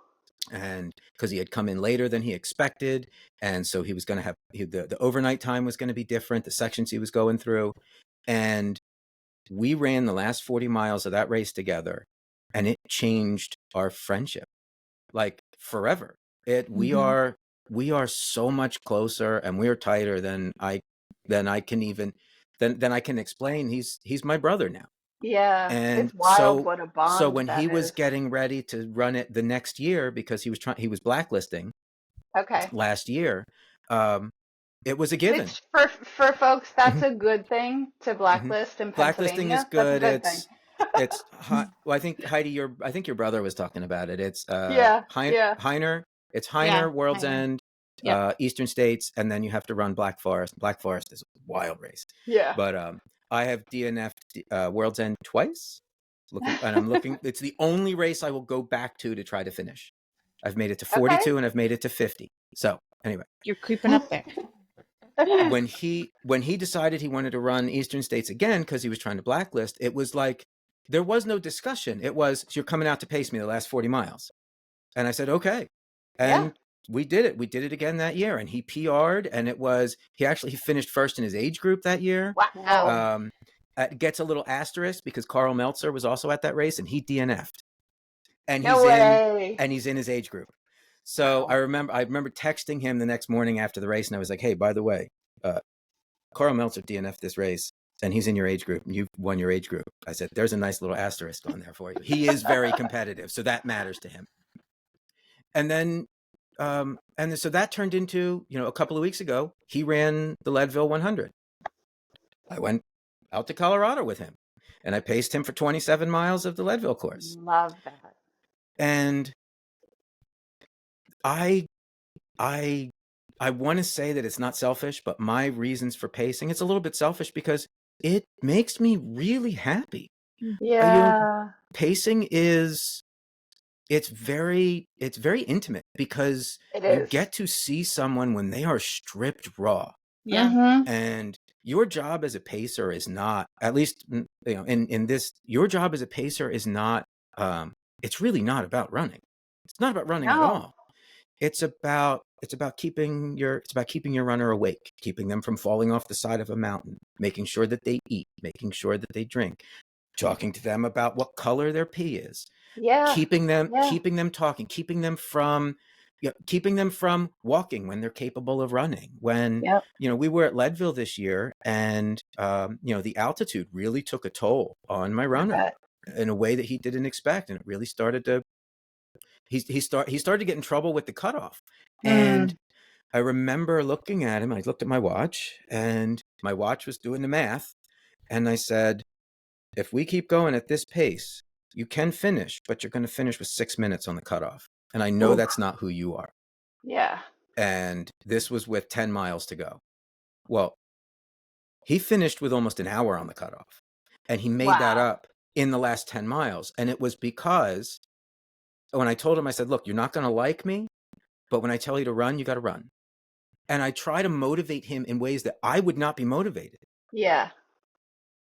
And because he had come in later than he expected, and so he was going to have the overnight time was going to be different, the sections he was going through, and we ran the last 40 miles of that race together, and it changed our friendship like forever. We are so much closer, and we are tighter than I can explain. He's my brother now. Yeah. And It's wild what a so bond when he that was is. getting ready to run it the next year, because he was blacklisting Okay. last year, it was a given. Which for folks, that's Mhm, a good thing to mhm. blacklist in Blacklisting is Pennsylvania. That's a good. good thing. Well, I think Heidi, I think your brother was talking about it. It's Yeah. Yeah. Heiner. It's Yeah, Heiner, World's Heiner. End, Yep. Eastern States, and then you have to run Black Forest. Black Forest is a wild race, Yeah. but I have DNF'd World's End twice. I'm looking. It's the only race I will go back to try to finish. I've made it to Okay. 42 and I've made it to 50. So anyway, You're creeping up there. when he decided he wanted to run Eastern States again because he was trying to blacklist, it was like there was no discussion. It was, so you're coming out to pace me the last 40 miles. And I said, okay. Yeah. And we did it. We did it again that year. And he PR'd, and he finished first in his age group that year. Wow. It gets a little asterisk because Carl Meltzer was also at that race and he DNF'd. And No way. he's in his age group. So Wow. I remember texting him the next morning after the race, and I was like, hey, by the way, Carl Meltzer DNF'd this race, and he's in your age group, and you've won your age group. I said, there's a nice little asterisk on there for you. He is very competitive, so that matters to him. And then, so that turned into, a couple of weeks ago, he ran the Leadville 100. I went out to Colorado with him, and I paced him for 27 miles of the Leadville course. Love that. And I want to say that it's not selfish, but my reasons for pacing, it's a little bit selfish because it makes me really happy. Yeah. Pacing it's very intimate because It you is. get to see someone when they are stripped raw. Yeah. Mhm. And your job as a pacer is not, at least, in this, your job as a pacer is not, it's really not about running. It's not about running at No. all. It's about keeping your runner awake, keeping them from falling off the side of a mountain, making sure that they eat, making sure that they drink, talking to them about what color their pee is, Yeah. keeping them Yeah. talking, keeping them from walking when they're capable of running. When Yep. we were at Leadville this year, and the altitude really took a toll on my I runner bet. in a way that he didn't expect, and it really started to. He started to get in trouble with the cutoff. And I remember looking at him. I looked at my watch, and my watch was doing the math. And I said, if we keep going at this pace, you can finish, but you're going to finish with 6 minutes on the cutoff. And I know Oof. that's not who you are. Yeah. And this was with 10 miles to go. Well, he finished with almost an hour on the cutoff. And he made that Wow. up in the last 10 miles. And it was because when I told him, I said, look, you're not going to like me, but when I tell you to run, you got to run. And I try to motivate him in ways that I would not be motivated. Yeah.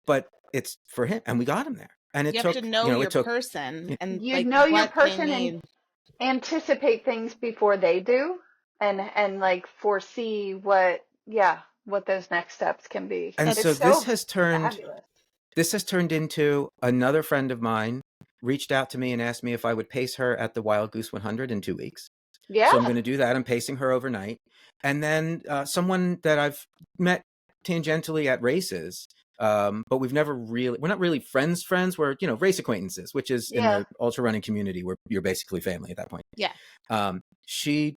But it's for him, and we got him there. And it You took, have to know your took, person and You like know your what person they and need. anticipate things before they do, and like foresee what those next steps can be. And It's so so this has turned into another friend of mine reached out to me and asked me if I would pace her at the Wild Goose 100 in 2 weeks. Yeah. So I'm going to do that. I'm pacing her overnight. And then someone that I've met tangentially at races, but we're not really friends. We're, race acquaintances, which is in the ultra running community where you're basically family at that point. Yeah. She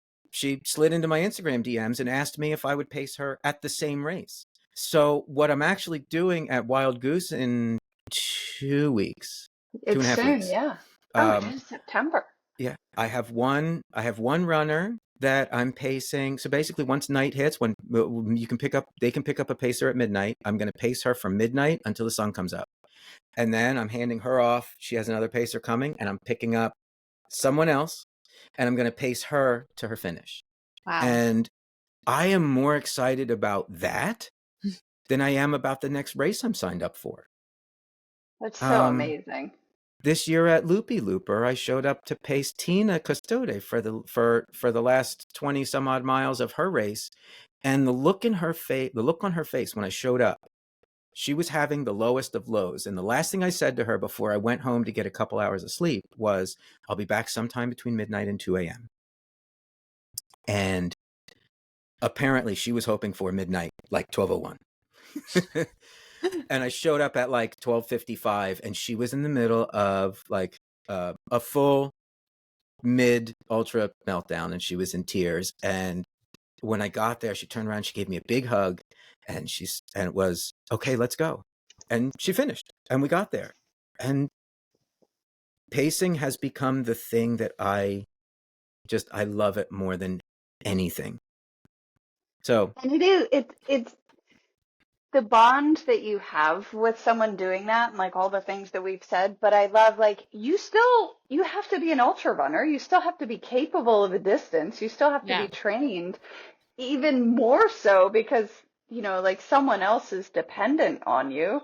slid into my Instagram DMs and asked me if I would pace her at the same race. So what I'm actually doing at Wild Goose in 2 weeks, It's 2.5 soon, weeks. yeah. It is September. Yeah, I have one runner that I'm pacing. So basically, once night hits, when they can pick up a pacer at midnight. I'm going to pace her from midnight until the sun comes up, and then I'm handing her off. She has another pacer coming, and I'm picking up someone else, and I'm going to pace her to her finish. Wow. And I am more excited about that than I am about the next race I'm signed up for. That's so amazing. This year at Loopy Looper, I showed up to pace Tina Custode for the last 20 some odd miles of her race, and the look on her face when I showed up, she was having the lowest of lows. And the last thing I said to her before I went home to get a couple hours of sleep was, "I'll be back sometime between midnight and 2 a.m." And apparently, she was hoping for midnight, like 12:01. And I showed up at like 12:55, and she was in the middle of like a full mid ultra meltdown, and she was in tears. And when I got there, she turned around, she gave me a big hug, and it was, okay, let's go. And she finished, and we got there. And pacing has become the thing that I love it more than anything. So, And it's the bond that you have with someone doing that, and like all the things that we've said, but I love, like, you have to be an ultra runner. You still have to be capable of a distance. You still have to be trained, even more so because, like, someone else is dependent on you.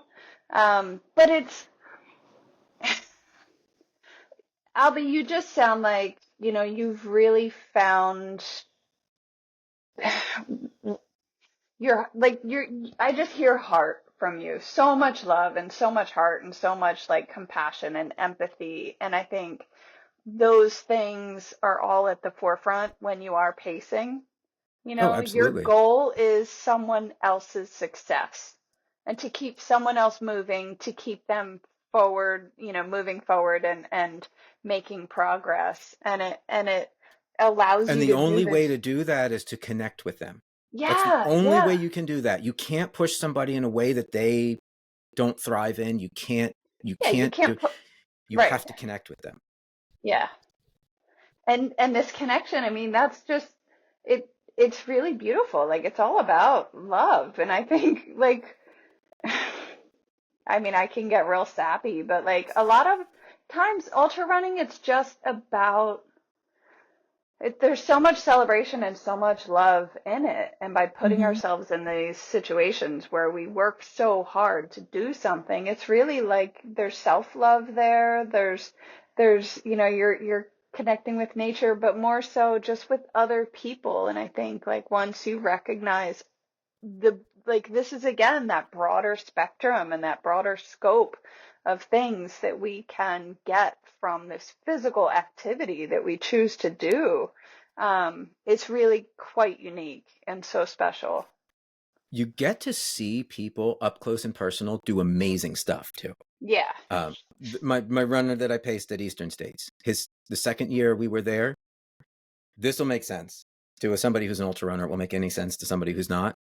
But it's, Albie, you just sound like, you've really found I just hear heart from you. So much love and so much heart and so much like compassion and empathy. And I think those things are all at the forefront when you are pacing. oh, Your absolutely. goal is someone else's success and to keep someone else moving, to keep them forward, moving forward and making progress. And it allows And you the to do only way this. to do that is to connect with them. That's the Yeah, only way yeah. you can do that. You can't push somebody in a way that they don't thrive in. You can't Yeah, you can't put, you right. have to connect with them. Yeah. And this connection, I mean, that's just it it's really beautiful. Like, it's all about love. And I think, like, I mean, I can get real sappy, but like a lot of times ultra running, it's just about there's so much celebration and so much love in it. And by putting Mm-hmm. ourselves in these situations where we work so hard to do something, it's really like there's self-love there. There's, you're connecting with nature, but more so just with other people. And I think, like, once you recognize this is again that broader spectrum and that broader scope of things that we can get from this physical activity that we choose to do. It's really quite unique and so special. You get to see people up close and personal do amazing stuff too. Yeah. My runner that I paced at Eastern States, the second year we were there, this will make sense to somebody who's an ultra runner. It won't make any sense to somebody who's not.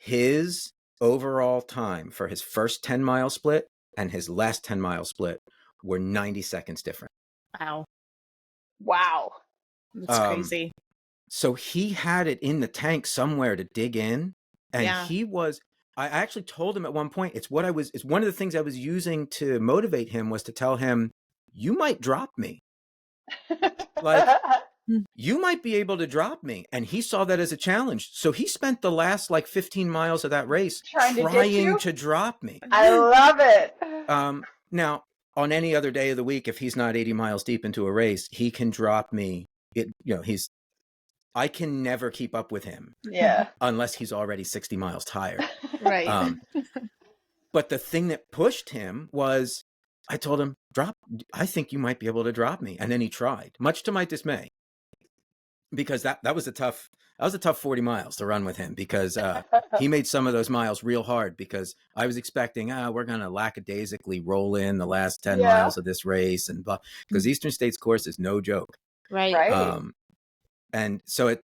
His overall time for his first 10-mile split and his last 10-mile split were 90 seconds different. Wow. That's crazy. So he had it in the tank somewhere to dig in. And I actually told him at one point, it's one of the things I was using to motivate him was to tell him, you might drop me. Like, you might be able to drop me. And he saw that as a challenge. So he spent the last like 15 miles of that race trying to drop me. I love it. Now, on any other day of the week, if he's not 80 miles deep into a race, he can drop me. I can never keep up with him. Yeah. Unless he's already 60 miles tired. Right. But the thing that pushed him was, I told him, I think you might be able to drop me. And then he tried, much to my dismay, because that was a tough 40 miles to run with him, because he made some of those miles real hard, because I was expecting, we're going to lackadaisically roll in the last 10 miles of this race and blah, because Eastern States course is no joke. Right. And so it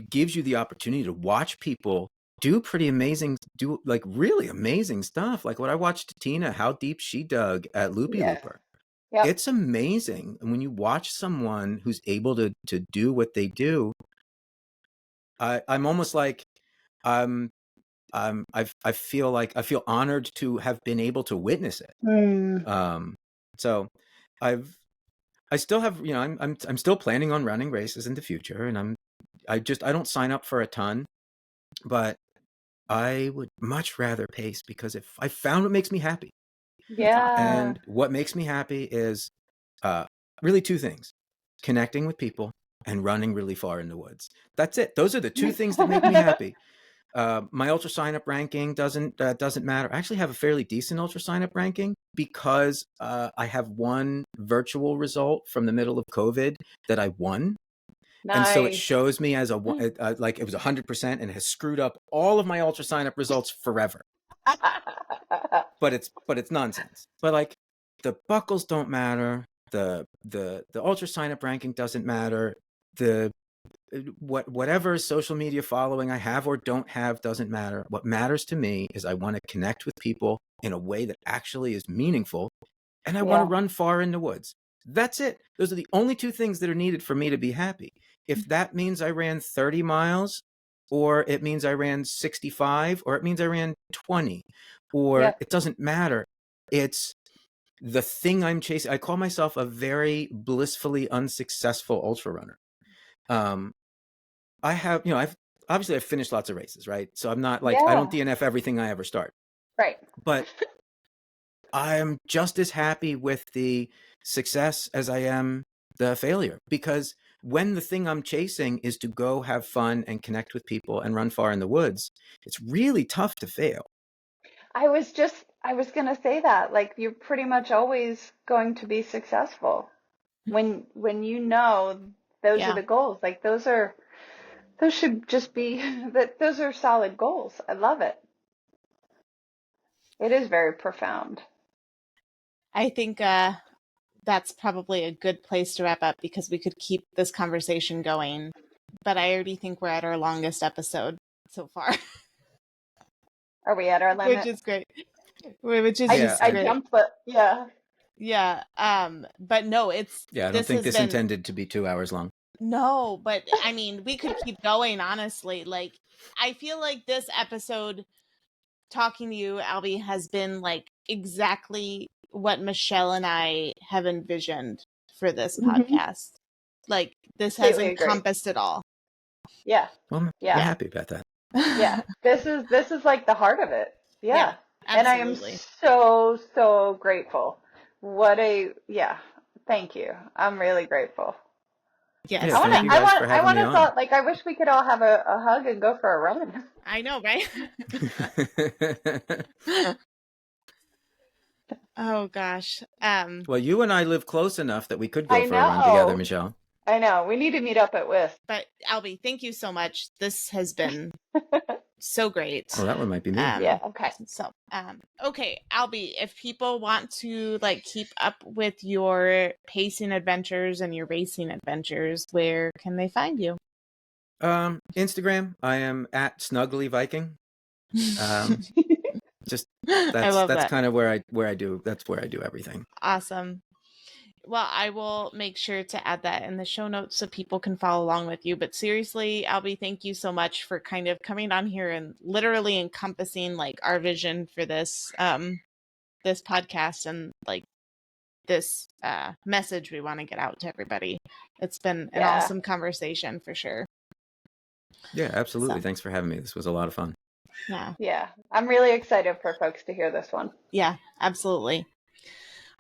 gives you the opportunity to watch people do really amazing stuff. Like what I watched Tina, how deep she dug at Loopy Looper. Yep. It's amazing. And when you watch someone who's able to do what they do, I'm almost like, I feel honored to have been able to witness it. So I still have, I'm still planning on running races in the future, and I don't sign up for a ton, but I would much rather pace, because if I found what makes me happy. Yeah. And what makes me happy is really two things: connecting with people and running really far in the woods. That's it. Those are the two things that make me happy. My ultra sign up ranking doesn't matter. I actually have a fairly decent ultra sign up ranking, because I have one virtual result from the middle of COVID that I won. Nice. And so it shows me as like it was 100%, and it has screwed up all of my ultra sign up results forever. but it's nonsense. But like the buckles don't matter. The ultra sign up ranking doesn't matter. The whatever social media following I have or don't have doesn't matter. What matters to me is I want to connect with people in a way that actually is meaningful, and I want to run far in the woods. That's it. Those are the only two things that are needed for me to be happy. If that means I ran 30 miles, or it means I ran 65, or it means I ran 20, or it doesn't matter. It's the thing I'm chasing. I call myself a very blissfully unsuccessful ultra runner. I have, I've finished lots of races, right? So I'm not like, I don't DNF everything I ever start. Right. But I'm just as happy with the success as I am the failure, because when the thing I'm chasing is to go have fun and connect with people and run far in the woods, it's really tough to fail. I was going to say that, like, you're pretty much always going to be successful when you know those are the goals. Like those should just be that. Those are solid goals. I love it. It is very profound. I think that's probably a good place to wrap up, because we could keep this conversation going, but I already think we're at our longest episode so far. Are we at our limit? Which is great. Which is I jumped, but yeah. But no, it's I don't think this intended to be 2 hours long. No, but I mean, we could keep going. Honestly, like I feel like this episode, talking to you, Albie, has been like exactly what Michelle and I have envisioned for this podcast. Like this has encompassed it all. Yeah. Well, I'm happy about that. Yeah. This is like the heart of it. Yeah. And I am so grateful. Thank you. I'm really grateful. Yes. I want to thought, like, I wish we could all have a hug and go for a run. I know, right? Oh gosh. Well, you and I live close enough that we could go for a run together, Michelle. I know. We need to meet up at Wisp. But Albie, thank you so much. This has been so great. Well, that one might be me. Okay. So, okay, Albie, if people want to like keep up with your pacing adventures and your racing adventures, where can they find you? Instagram. I am at Snuggly Viking. Just that's kind of where I do everything. Awesome. Well, I will make sure to add that in the show notes so people can follow along with you. But seriously, Albie, thank you so much for kind of coming on here and literally encompassing like our vision for this this podcast and like this message we want to get out to everybody. It's been an awesome conversation for sure. Yeah, absolutely. Thanks for having me. This was a lot of fun. Yeah. I'm really excited for folks to hear this one. Yeah, absolutely.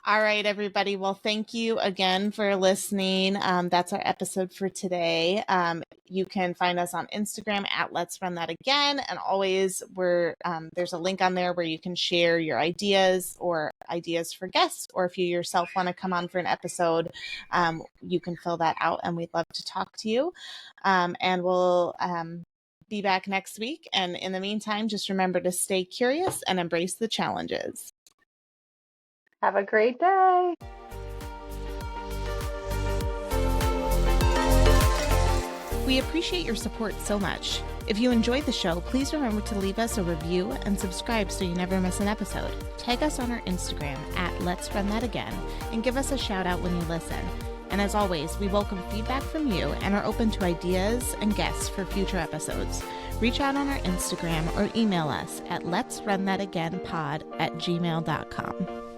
All right, everybody. Well, thank you again for listening. That's our episode for today. You can find us on Instagram at Let's Run That Again. And always there's a link on there where you can share your ideas or ideas for guests, or if you yourself want to come on for an episode, you can fill that out and we'd love to talk to you. And we'll be back next week. And in the meantime, just remember to stay curious and embrace the challenges. Have a great day. We appreciate your support so much. If you enjoyed the show, please remember to leave us a review and subscribe so you never miss an episode. Tag us on our Instagram at Let's Run That Again and give us a shout out when you listen. And as always, we welcome feedback from you and are open to ideas and guests for future episodes. Reach out on our Instagram or email us at letsrunthatagainpod@gmail.com.